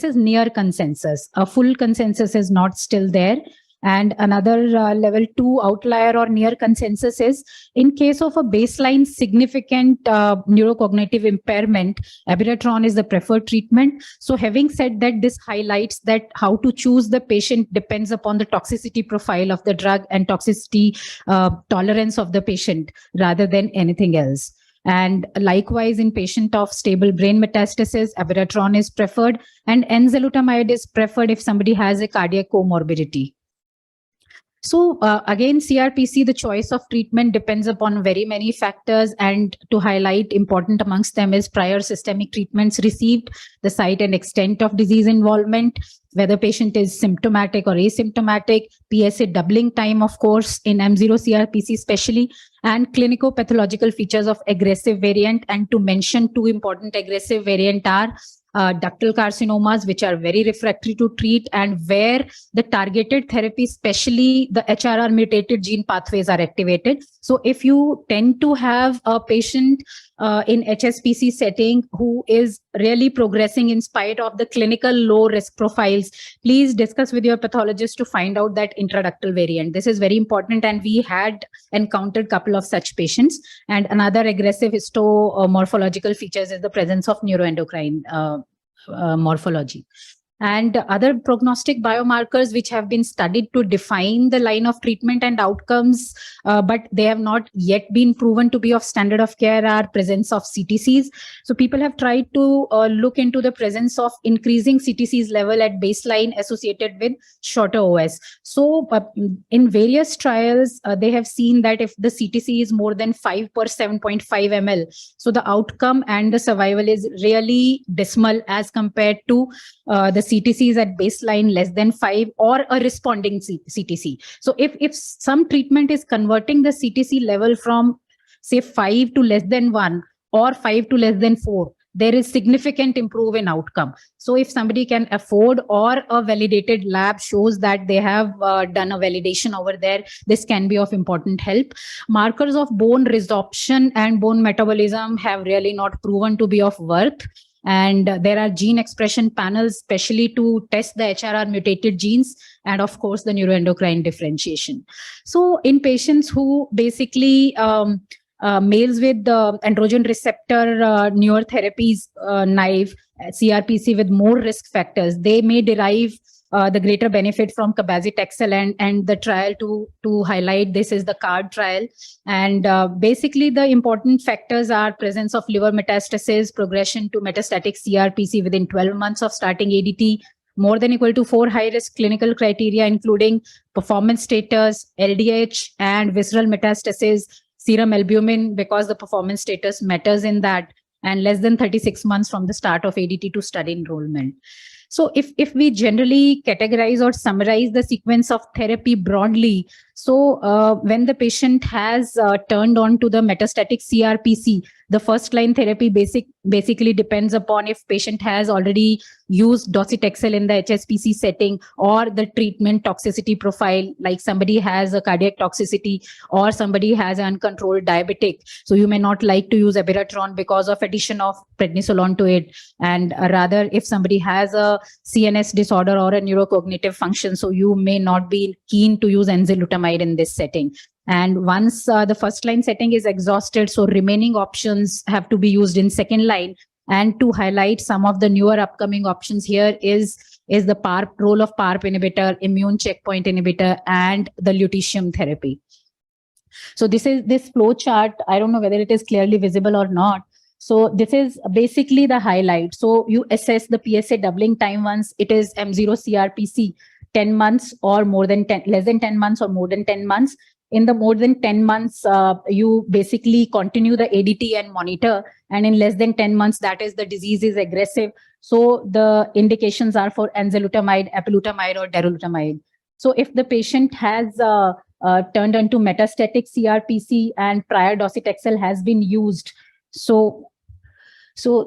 is near consensus. A full consensus is not still there. And another level 2 outlier or near consensus is in case of a baseline significant neurocognitive impairment, abiraterone is the preferred treatment. So having said that, this highlights that how to choose the patient depends upon the toxicity profile of the drug and toxicity tolerance of the patient rather than anything else. And likewise, in patient of stable brain metastasis, abiraterone is preferred, and enzalutamide is preferred if somebody has a cardiac comorbidity. So again, CRPC, the choice of treatment depends upon very many factors, and to highlight important amongst them is prior systemic treatments received, the site and extent of disease involvement, whether patient is symptomatic or asymptomatic, PSA doubling time, of course, in M0 CRPC especially, and clinico-pathological features of aggressive variant. And to mention two important aggressive variant are ductal carcinomas, which are very refractory to treat and where the targeted therapy, especially the HRR mutated gene pathways, are activated. So if you tend to have a patient in HSPC setting who is really progressing in spite of the clinical low risk profiles, please discuss with your pathologist to find out that intraductal variant. This is very important, and we had encountered a couple of such patients. And another aggressive histomorphological features is the presence of neuroendocrine morphology. And other prognostic biomarkers which have been studied to define the line of treatment and outcomes, but they have not yet been proven to be of standard of care, are presence of CTCs. So people have tried to look into the presence of increasing CTCs level at baseline associated with shorter OS. So in various trials, they have seen that if the CTC is more than 5 per 7.5 ml, so the outcome and the survival is really dismal as compared to the CTC is at baseline less than 5 or a responding CTC. So if some treatment is converting the CTC level from say 5 to less than 1 or 5 to less than 4, there is significant improvement in outcome. So if somebody can afford, or a validated lab shows that they have done a validation over there, this can be of important help. Markers of bone resorption and bone metabolism have really not proven to be of worth. And there are gene expression panels, especially to test the HRR mutated genes, and of course the neuroendocrine differentiation. So in patients who basically males with the androgen receptor newer therapies, naive, CRPC with more risk factors, they may derive the greater benefit from cabazitaxel, and the trial to highlight this is the CARD trial. And basically the important factors are presence of liver metastasis, progression to metastatic CRPC within 12 months of starting ADT, more than equal to 4 high-risk clinical criteria, including performance status, LDH, and visceral metastasis, serum albumin, because the performance status matters in that, and less than 36 months from the start of ADT to study enrollment. So if we generally categorize or summarize the sequence of therapy broadly, so when the patient has turned on to the metastatic CRPC, the first line therapy basically depends upon if patient has already used docetaxel in the HSPC setting, or the treatment toxicity profile, like somebody has a cardiac toxicity or somebody has an uncontrolled diabetic. So you may not like to use abiraterone because of addition of prednisolone to it. And rather, if somebody has a CNS disorder or a neurocognitive function, so you may not be keen to use enzalutamide in this setting. And once the first line setting is exhausted, so remaining options have to be used in second line. And to highlight some of the newer upcoming options here is the PARP role of PARP inhibitor, immune checkpoint inhibitor, and the lutetium therapy. So this flow chart. I don't know whether it is clearly visible or not. So this is basically the highlight. So you assess the PSA doubling time once it is M0 CRPC 10 months or more than 10, less than 10 months or more than 10 months. In the more than 10 months, you basically continue the ADT and monitor. And in less than 10 months, that is the disease is aggressive. So the indications are for enzalutamide, apalutamide, or darolutamide. So if the patient has turned into metastatic CRPC and prior docetaxel has been used, so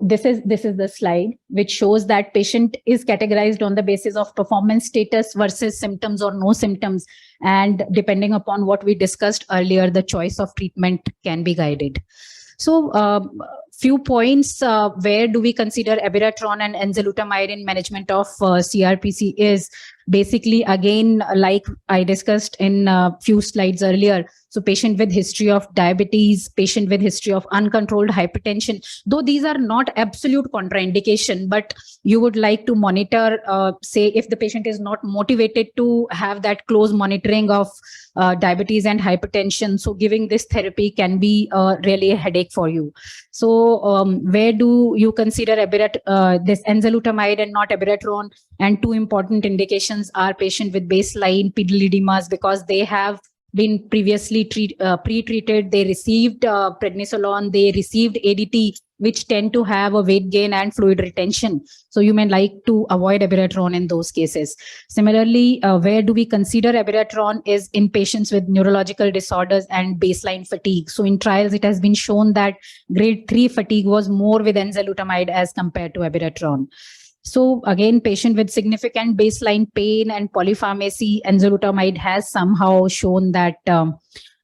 this is the slide which shows that patient is categorized on the basis of performance status versus symptoms or no symptoms. And depending upon what we discussed earlier, the choice of treatment can be guided. So few points where do we consider abiraterone and enzalutamide in management of CRPC is basically, again, like I discussed in a few slides earlier. So patient with history of diabetes, patient with history of uncontrolled hypertension, though these are not absolute contraindication, but you would like to monitor, say if the patient is not motivated to have that close monitoring of diabetes and hypertension. So giving this therapy can be really a headache for you. So where do you consider this enzalutamide and not abiraterone? And two important indications are patient with baseline pedal because they have been previously pre-treated, they received prednisolone, they received ADT, which tend to have a weight gain and fluid retention. So you may like to avoid abiraterone in those cases. Similarly, where do we consider abiraterone is in patients with neurological disorders and baseline fatigue. So in trials, it has been shown that grade 3 fatigue was more with enzalutamide as compared to abiraterone. So again, patient with significant baseline pain and polypharmacy, enzalutamide has somehow shown that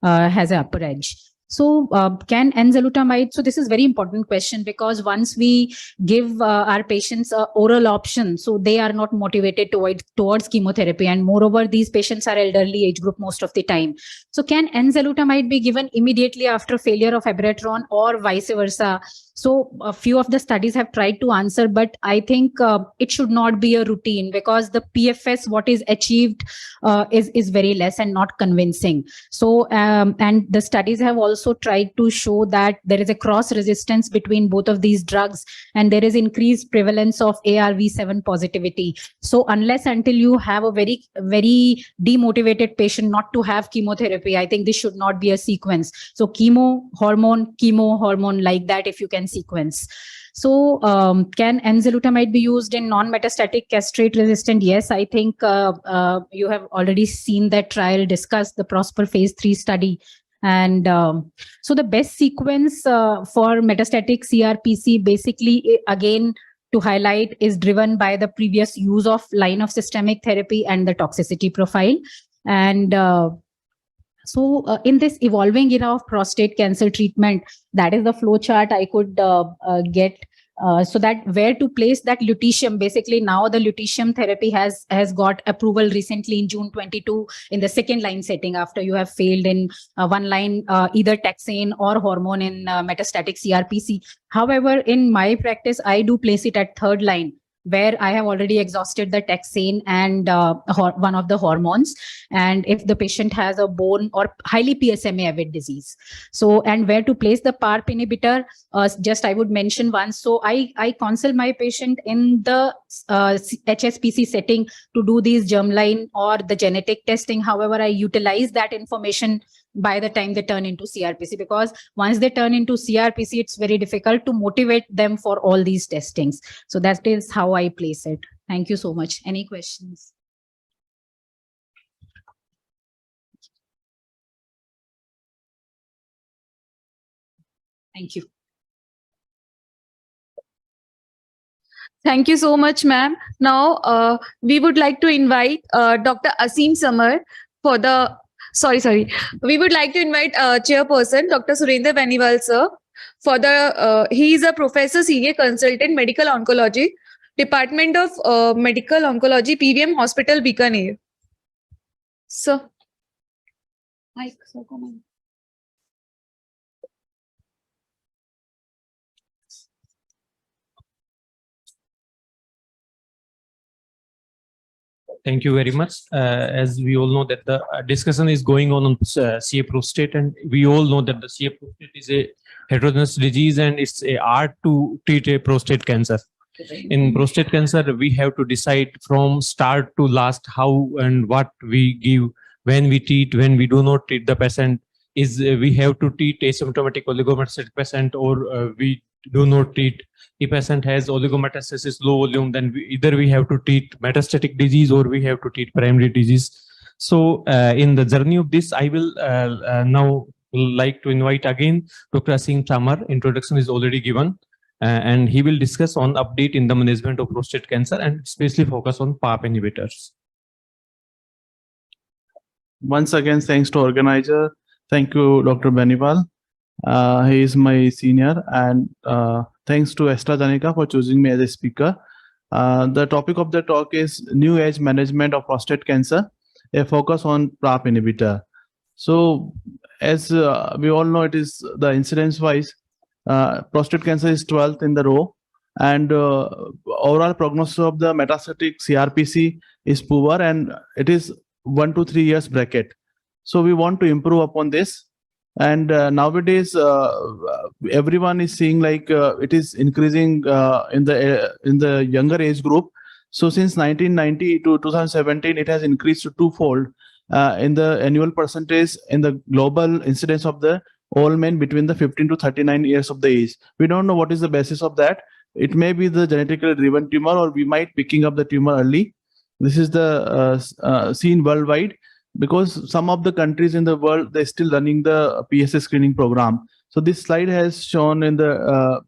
has an upper edge. So can enzalutamide, so this is very important question, because once we give our patients a oral option, so they are not motivated towards chemotherapy, and moreover these patients are elderly age group most of the time. So can enzalutamide be given immediately after failure of abiraterone or vice versa? So a few of the studies have tried to answer, but I think it should not be a routine, because the PFS what is achieved is very less and not convincing. So and the studies have also tried to show that there is a cross resistance between both of these drugs, and there is increased prevalence of ARV7 positivity. So unless until you have a very demotivated patient not to have chemotherapy, I think this should not be a sequence. So chemo, hormone, like that, if you can sequence. So can enzalutamide be used in non-metastatic castrate-resistant? Yes, I think you have already seen that trial, discussed the Prosper phase 3 study. And so the best sequence for metastatic CRPC, basically, again, to highlight, is driven by the previous use of line of systemic therapy and the toxicity profile. And so in this evolving era of prostate cancer treatment, that is the flow chart I could get. So that where to place that lutetium. Basically, now the lutetium therapy has got approval recently in June 22 in the second line setting, after you have failed in one line, either taxane or hormone in metastatic CRPC. However, in my practice, I do place it at third line, where I have already exhausted the taxane and one of the hormones, and if the patient has a bone or highly PSMA avid disease. So, and where to place the PARP inhibitor, just I would mention once. So I counsel my patient in the HSPC setting to do these germline or the genetic testing. However, I utilize that information by the time they turn into CRPC, because once they turn into CRPC, it's very difficult to motivate them for all these testings. So that is how I place it. Thank you so much. Any questions? Thank you. Thank you so much, ma'am. Now, we would like to invite Dr. Aseem Samar for the, we would like to invite chairperson, Dr. Surendra Beniwal, sir, for the, he is a professor, senior consultant, medical oncology, Department of Medical Oncology, PVM Hospital, Bikaner. Sir. Mike, sir, come on. Thank you very much. As we all know that the discussion is going on CA prostate, and we all know that the CA prostate is a heterogeneous disease, and it's a art to treat a prostate cancer. In prostate cancer, we have to decide from start to last how and what we give, when we treat, when we do not treat the patient. Is we have to treat asymptomatic oligometastatic patient, or we do not treat. If patient has oligometastasis low volume, then either we have to treat metastatic disease or we have to treat primary disease. So in the journey of this, I will now like to invite again Dr. Aseem Samar. Introduction is already given, and he will discuss on update in the management of prostate cancer and especially focus on PARP inhibitors. Once again, thanks to organizer. Thank you, Dr. Beniwal. He is my senior, and thanks to AstraZeneca for choosing me as a speaker. The topic of the talk is New Age Management of Prostate Cancer, a focus on PARP inhibitor. So, as we all know, it is the incidence-wise, prostate cancer is 12th in the row, and overall prognosis of the metastatic CRPC is poor, and it is 1 to 3 years bracket. So we want to improve upon this. And nowadays, everyone is seeing like it is increasing in the younger age group. So since 1990 to 2017, it has increased to twofold in the annual percentage in the global incidence of the all men between the 15 to 39 years of the age. We don't know what is the basis of that. It may be the genetically driven tumor, or we might picking up the tumor early. This is the seen worldwide, because some of the countries in the world, they're still running the PSA screening program. So this slide has shown in the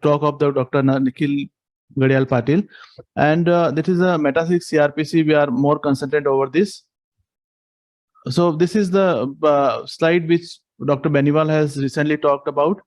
talk of the Dr. Nikhil Patil. And that is a Metastic CRPC. We are more concentrated over this. So this is the slide which Dr. Benival has recently talked about.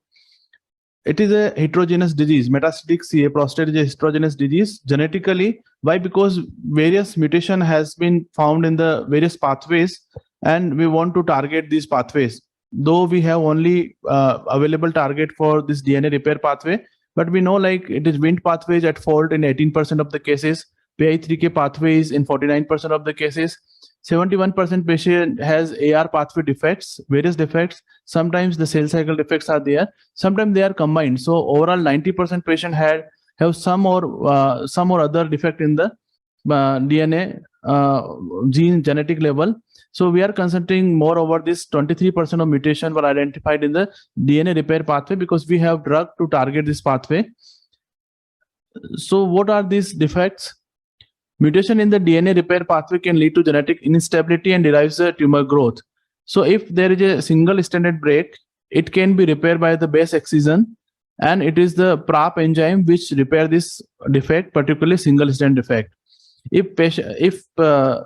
It is a heterogeneous disease. Metastatic CA prostate is a heterogeneous disease genetically. Why? Because various mutation has been found in the various pathways, and we want to target these pathways. Though we have only available target for this DNA repair pathway, but we know like it is Wnt pathways at fault in 18% of the cases, PI3K pathways in 49% of the cases. 71% patient has AR pathway defects, various defects. Sometimes the cell cycle defects are there. Sometimes they are combined. So overall, 90% patient have some or other defect in the DNA gene genetic level. So we are concentrating more over this. 23% of mutation were identified in the DNA repair pathway because we have drug to target this pathway. So what are these defects? Mutation in the DNA repair pathway can lead to genetic instability and derives the tumor growth. So if there is a single stranded break, it can be repaired by the base excision, and it is the PRAP enzyme which repair this defect, particularly single strand defect. If the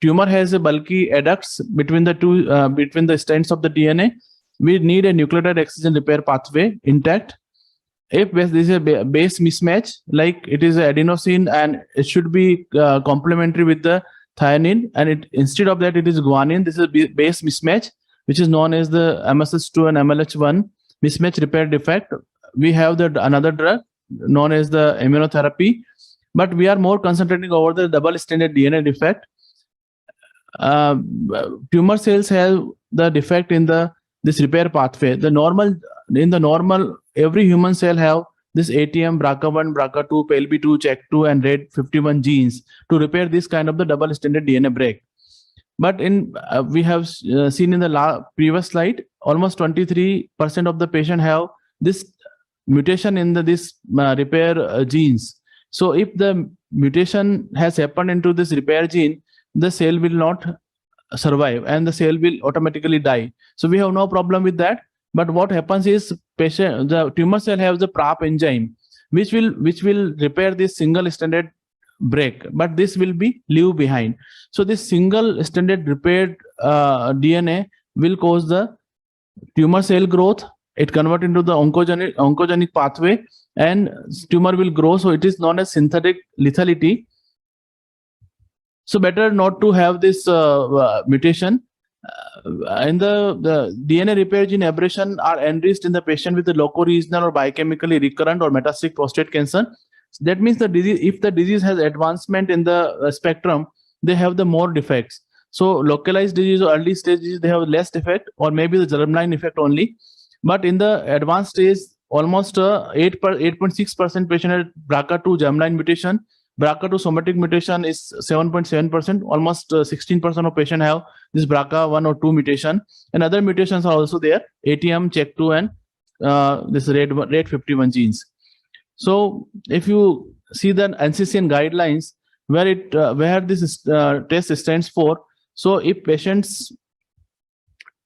tumor has a bulky adducts between the strands of the DNA, we need a nucleotide excision repair pathway intact. If this is a base mismatch, like it is adenosine and it should be complementary with the thionine, and instead of that it is guanine. This is a base mismatch, which is known as the MSH2 and MLH1 mismatch repair defect. We have another drug known as the immunotherapy, but we are more concentrating over the double-stranded DNA defect. Tumor cells have the defect in this repair pathway. In the normal, every human cell have this ATM, BRCA1, BRCA2, PLB2, CHEK2, and RAD51 genes to repair this kind of the double-stranded DNA break. But we have seen in the previous slide, almost 23% of the patient have this mutation in this repair genes. So if the mutation has happened into this repair gene, the cell will not survive and the cell will automatically die. So we have no problem with that. But what happens is the tumor cell has the PRAP enzyme, which will repair this single stranded break, but this will be leave behind. So this single stranded repaired DNA will cause the tumor cell growth. It convert into the oncogenic pathway, and tumor will grow. So it is known as synthetic lethality. So better not to have this mutation. In the DNA repair gene aberration are enriched in the patient with the locoregional or biochemically recurrent or metastatic prostate cancer. So that means if the disease has advancement in the spectrum, they have the more defects. So localized disease or early stage disease, they have less defect, or maybe the germline effect only. But in the advanced stage, almost 8.6% patient had BRCA2 germline mutation. BRCA2 somatic mutation is 7.7%. Almost 16% of patients have this BRCA1 or 2 mutation, and other mutations are also there: ATM, CHEK2, and this RAD51 genes. So if you see the NCCN guidelines where this test stands for, so if patients,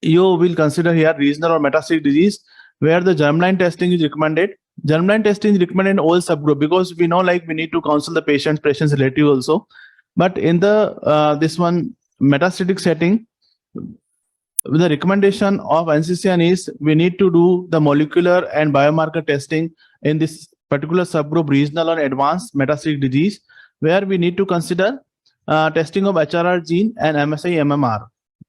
you will consider here regional or metastatic disease, where the germline testing is recommended. Germline testing is recommended in all subgroup because we know like we need to counsel the patient's relative also. But in the this one metastatic setting, the recommendation of NCCN is we need to do the molecular and biomarker testing in this particular subgroup, regional or advanced metastatic disease, where we need to consider testing of HRR gene and MSI MMR.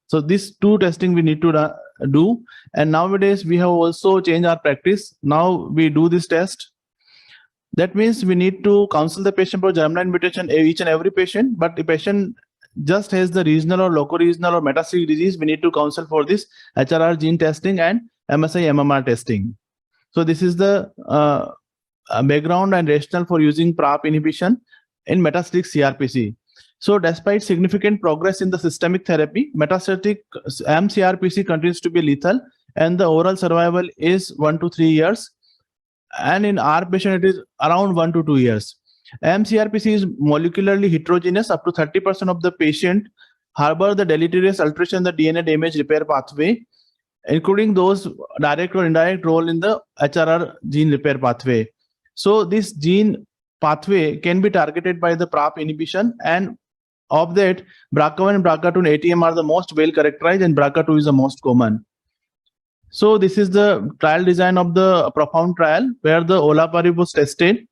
So these two testing we need to do. And nowadays we have also changed our practice. Now we do this test. That means we need to counsel the patient for germline mutation, each and every patient. But the patient just has the regional or locoregional or metastatic disease, we need to counsel for this HRR gene testing and MSI MMR testing. So this is the background and rationale for using PRAP inhibition in metastatic CRPC. So despite significant progress in the systemic therapy, metastatic mCRPC continues to be lethal, and the overall survival is 1 to 3 years. And in our patient, it is around 1 to 2 years. mCRPC is molecularly heterogeneous. Up to 30% of the patient harbor the deleterious alteration in the DNA damage repair pathway, including those direct or indirect role in the HRR gene repair pathway. So this gene pathway can be targeted by the PRAP inhibition, and of that, BRCA1 and BRCA2 and ATM are the most well characterized, and BRCA2 is the most common. So this is the trial design of the PROFOUND trial where the olaparib was tested.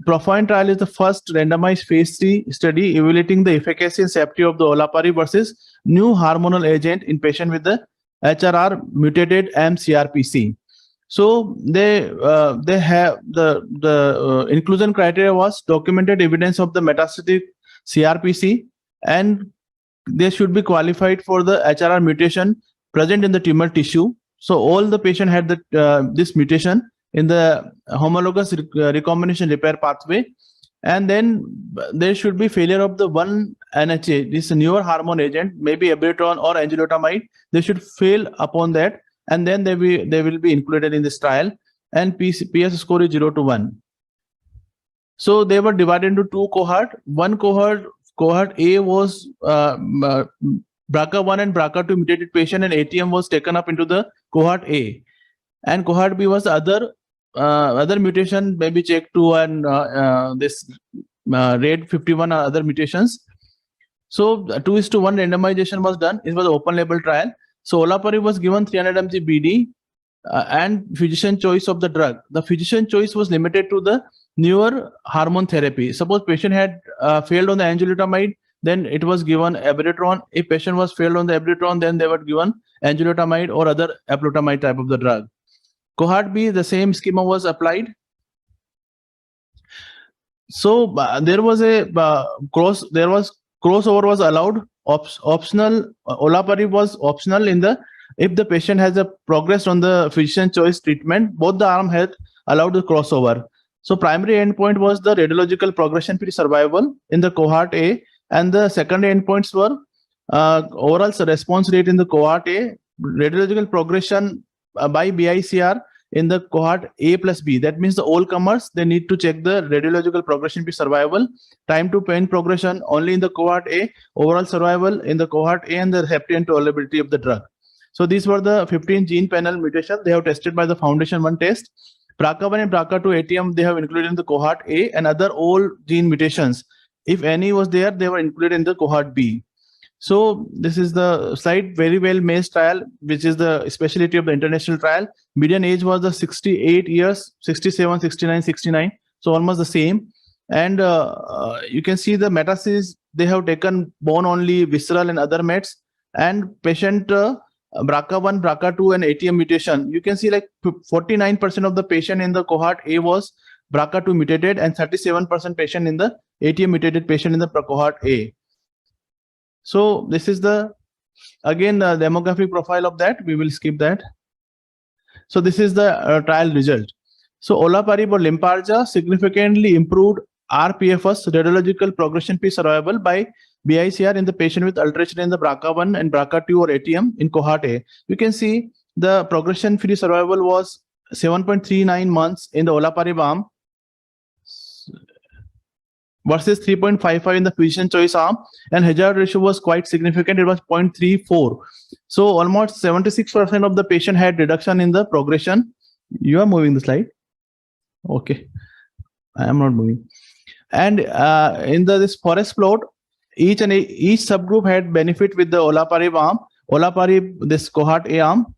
PROFOUND trial is the first randomized phase 3 study evaluating the efficacy and safety of the olaparib versus new hormonal agent in patient with the HRR mutated mCRPC. So they have the inclusion criteria was documented evidence of the metastatic CRPC, and they should be qualified for the HRR mutation present in the tumor tissue. So all the patient had this mutation in the homologous recombination repair pathway, and then there should be failure of the one NHA, this newer hormone agent, maybe abiraterone or enzalutamide. They should fail upon that, and then they will be included in this trial, and PS score is 0 to 1. So they were divided into two cohorts. One cohort A was BRCA1 and BRCA2 mutated patient, and ATM was taken up into the cohort A, and cohort B was the other mutation, maybe CHEK2 and this RAID 51 or other mutations. So 2:1 randomization was done. It was an open label trial. So olaparib was given 300 mg BD and physician choice of the drug. The physician choice was limited to the newer hormone therapy. Suppose patient had failed on the enzalutamide, then it was given abiraterone. If patient was failed on the abiraterone, then they were given enzalutamide or other aplutamide type of the drug. Cohort B, the same schema was applied. So there was a crossover was allowed. Optional olaparib was optional if the patient has a progressed on the physician choice treatment, both the arm had allowed the crossover. So primary endpoint was the radiological progression-free survival in the cohort A, and the secondary endpoints were overall response rate in the cohort A, radiological progression by BICR in the cohort A plus B. That means the all comers, they need to check the radiological progression-free survival, time to pain progression only in the cohort A, overall survival in the cohort A, and the safety and tolerability of the drug. So these were the 15 gene panel mutations they have tested by the Foundation 1 test. BRCA1 and BRCA2 ATM they have included in the cohort A, and other all gene mutations, if any was there, they were included in the cohort B. So this is the slide, very well made trial, which is the specialty of the international trial. Median age was the 68 years, 67, 69, 69. So almost the same. And you can see the metastasis, they have taken bone only, visceral and other mets. And patient BRCA1, BRCA2 and ATM mutation, you can see like 49% of the patient in the cohort A was BRCA2 mutated, and 37% patient in the ATM mutated patient in the cohort A. So this is the demographic profile of that. We will skip that. So this is the trial result. So olaparib or Lynparza significantly improved rPFS, radiological progression-free survival, by BICR in the patient with alteration in the BRCA1 and BRCA2 or ATM in cohort A. You can see the progression-free survival was 7.39 months in the olaparib arm versus 3.55 in the physician choice arm, and hazard ratio was quite significant. It was 0.34. So almost 76% of the patient had reduction in the progression. You are moving the slide. Okay, I am not moving. And in this forest plot, each subgroup had benefit with the olaparib arm. Olaparib, this cohort A arm,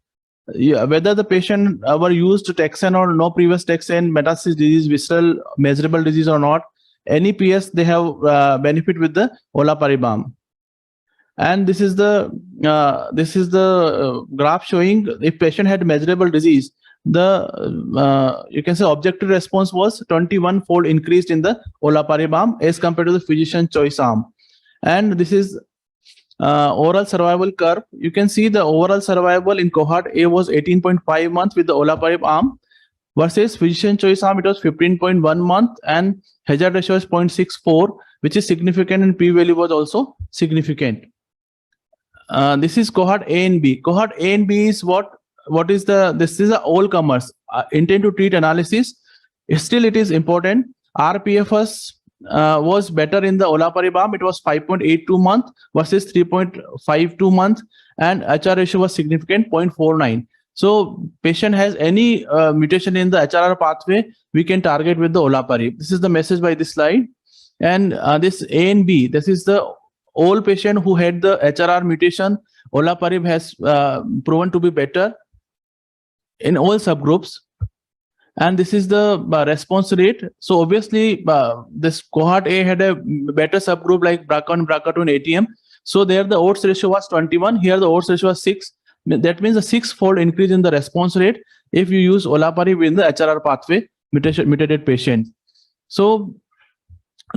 whether the patient were used to taxane or no previous taxane, metastasis disease, visceral measurable disease or not, any PS they have benefit with the olaparib arm. And this is the graph showing if patient had measurable disease, the you can say objective response was 21-fold increased in the olaparib arm as compared to the physician choice arm. And this is overall survival curve. You can see the overall survival in cohort A was 18.5 months with the olaparib arm, versus physician choice arm it was 15.1 month, and hazard ratio is 0.64, which is significant, and p-value was also significant. This is cohort A and B. Cohort A and B is this is a all comers intent to treat analysis. Still it is important. rPFS was better in the olaparib arm. It was 5.82 month versus 3.52 month, and HR ratio was significant, 0.49. So patient has any mutation in the HRR pathway, we can target with the olaparib. This is the message by this slide. And this A and B, this is the all patient who had the HRR mutation olaparib has proven to be better in all subgroups. And this is the response rate. So obviously, this cohort A had a better subgroup like BRCA1, BRCA2, and ATM. So there the odds ratio was 21. Here the odds ratio was 6. That means a 6-fold increase in the response rate if you use olaparib in the HRR pathway mutated patient. So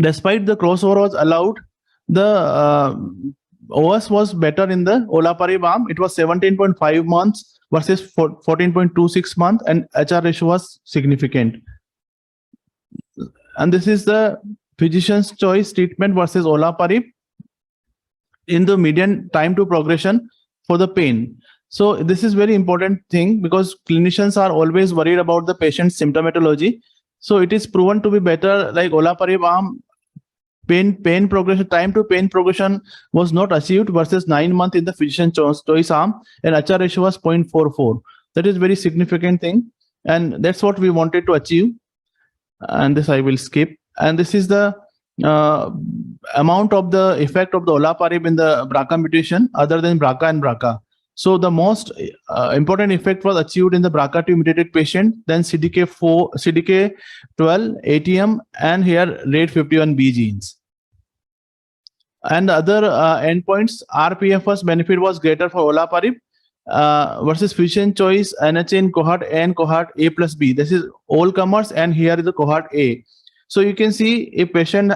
despite the crossover was allowed, the OS was better in the olaparib arm. It was 17.5 months versus 14.26 months, and HR ratio was significant. And this is the physician's choice treatment versus olaparib in the median time to progression for the pain. So this is very important thing because clinicians are always worried about the patient's symptomatology. So it is proven to be better, like olaparib arm, pain progression, time to pain progression was not achieved versus 9 months in the physician choice arm, and HR ratio was 0.44. That is very significant thing, and that's what we wanted to achieve. And this I will skip. And this is the amount of the effect of the olaparib in the BRCA mutation other than BRCA and BRCA. So the most important effect was achieved in the BRCA2 mutated patient, then CDK4, CDK12, ATM, and here RAD51B genes. And the other endpoints, RPFS benefit was greater for olaparib versus physician choice NHA in cohort A and cohort A plus B. This is all comers, and here is the cohort A. So you can see if patient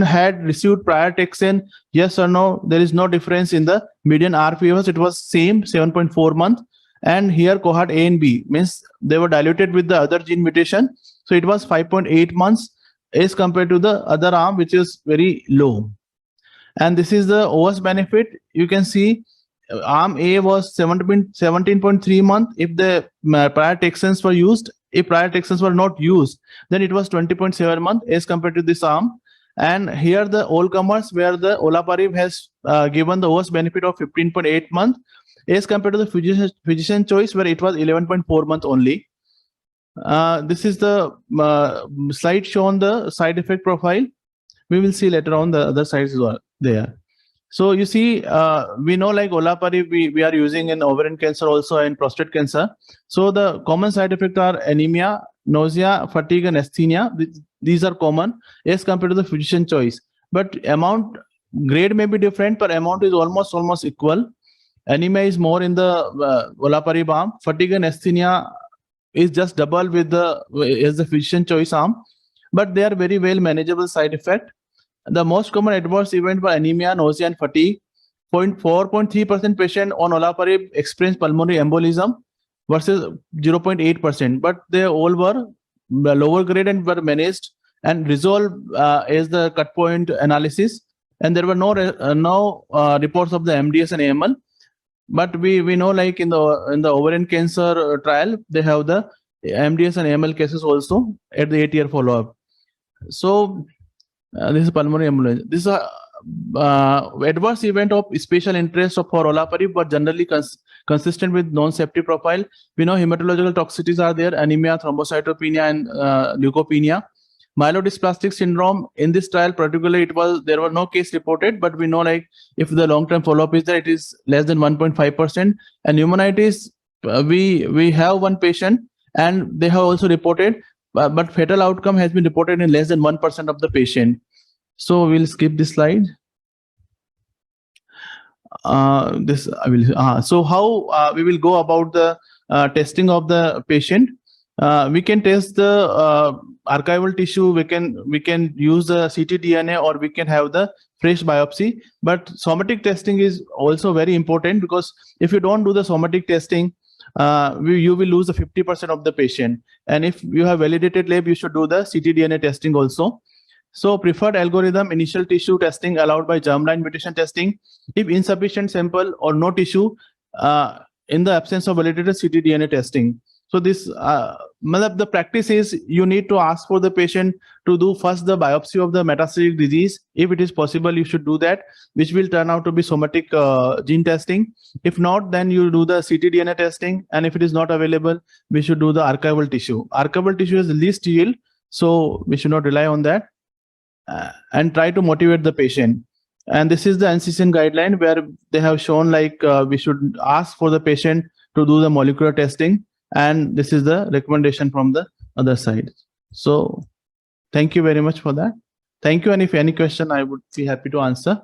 had received prior taxane, yes or no, there is no difference in the median RPFS. It was same 7.4 months. And here cohort A and B means they were diluted with the other gene mutation. So it was 5.8 months as compared to the other arm, which is very low. And this is the OS benefit. You can see arm A was 17.3 months if the prior taxanes were used. If prior taxanes were not used, then it was 20.7 months as compared to this arm. And here the all comers where the olaparib has given the OS benefit of 15.8 months as compared to the physician choice where it was 11.4 months only. This is the slide shown the side effect profile. We will see later on the other sides as well there. So you see, we know like olaparib we are using in ovarian cancer also and prostate cancer. So the common side effects are anemia, nausea, fatigue, and asthenia. These are common as compared to the physician choice. But amount grade may be different, but amount is almost equal. Anemia is more in the olaparib arm. Fatigue and asthenia is just double with the as the physician choice arm, but they are very well manageable side effect. The most common adverse event were anemia, nausea, and fatigue. 4.3% patient on olaparib experienced pulmonary embolism versus 0.8%, but they all were lower grade and were managed and resolved as the cut point analysis. And there were no reports of the MDS and AML. But we know like in the ovarian cancer trial, they have the MDS and AML cases also at the 8-year follow-up. So this is pulmonary embolism. This is a adverse event of special interest for olaparib, but generally consistent with non-safety profile. We know hematological toxicities are there: anemia, thrombocytopenia, and leukopenia. Myelodysplastic syndrome in this trial particularly there were no case reported, but we know like if the long-term follow-up is there, it is less than 1.5%. And pneumonitis, we have one patient and they have also reported, but fatal outcome has been reported in less than 1% of the patient. So we'll skip this slide. So how we will go about the testing of the patient? We can test the archival tissue. We can use the ctDNA, or we can have the fresh biopsy. But somatic testing is also very important, because if you don't do the somatic testing, you will lose the 50% of the patient. And if you have validated lab, you should do the ctDNA testing also. So preferred algorithm, initial tissue testing allowed by germline mutation testing. If insufficient sample or no tissue, in the absence of validated ctDNA testing. So this, the practice is you need to ask for the patient to do first the biopsy of the metastatic disease. If it is possible, you should do that, which will turn out to be somatic gene testing. If not, then you do the ctDNA testing. And if it is not available, we should do the archival tissue. Archival tissue is the least yield, so we should not rely on that. And try to motivate the patient. And this is the NCCN guideline where they have shown like we should ask for the patient to do the molecular testing. And this is the recommendation from the other side. So thank you very much for that. Thank you. And if any question, I would be happy to answer.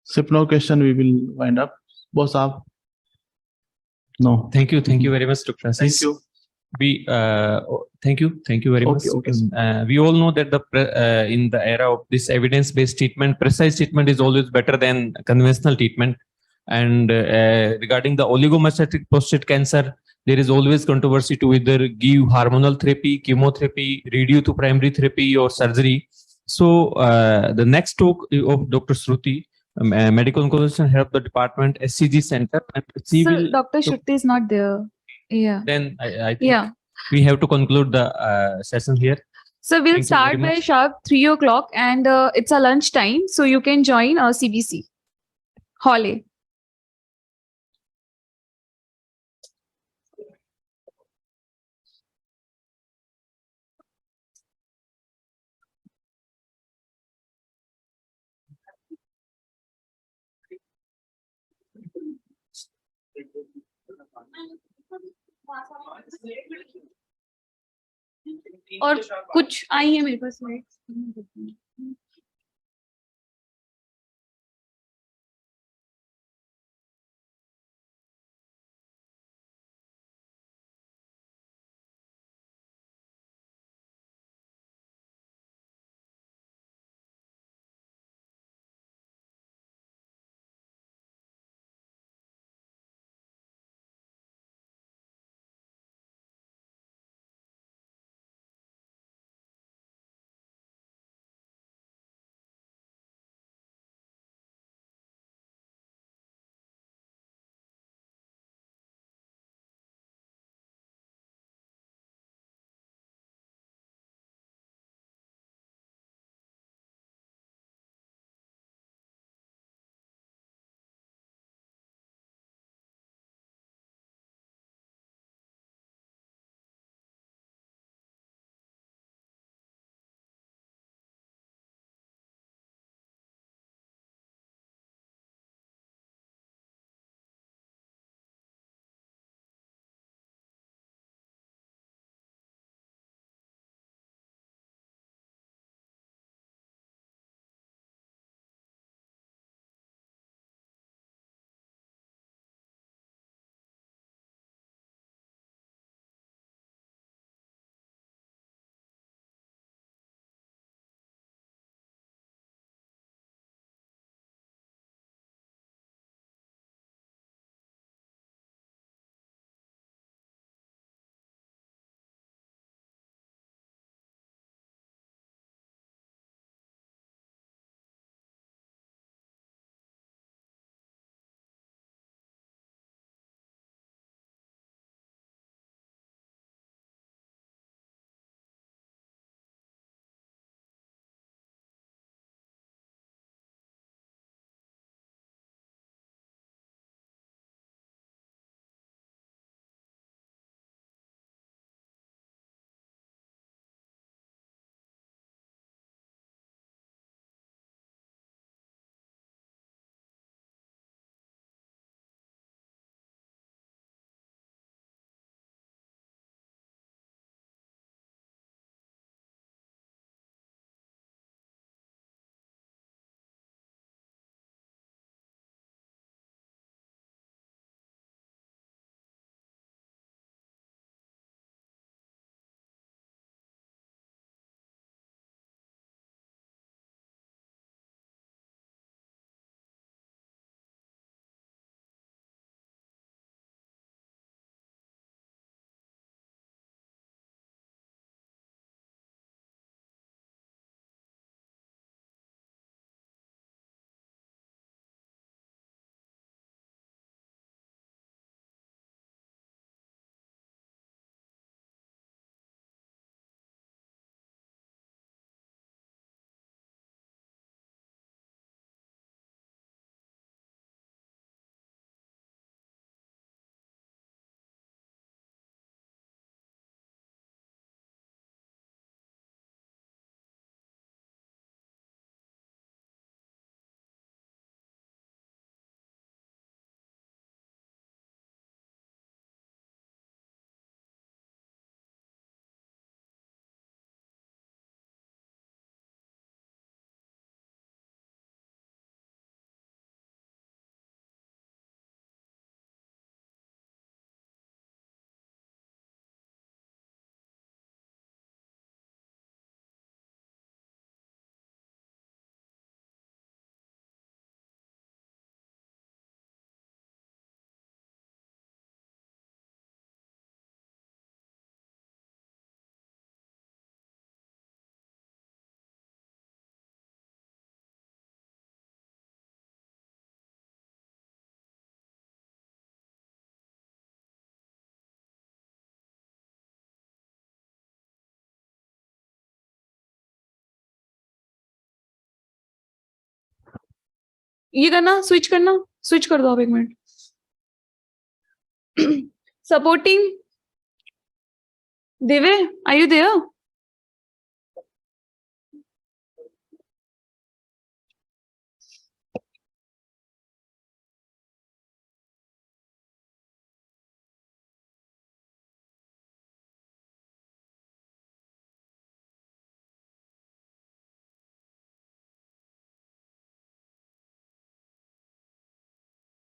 So if no question, we will wind up. Boss up. No. Thank you very much, Dr. Thank Assis. you. Thank you very much. Okay. We all know that in the era of this evidence-based treatment, precise treatment is always better than conventional treatment. And regarding the oligometastatic prostate cancer, there is always controversy to either give hormonal therapy, chemotherapy, radio to primary therapy, or surgery. So the next talk of Dr. Shruti, medical oncologist, head of the department, SCG Center, and she So will. Dr. Shruti is not there. Yeah. Then I think Yeah. we have to conclude the session here. So we'll Thank you very start by much. sharp 3 o'clock, and it's a lunch time, so you can join CBC Hall A. और कुछ आई है मेरे पास ये करना, switch करना, switch कर दो आप 1 minute. Supporting. Deve, are you there?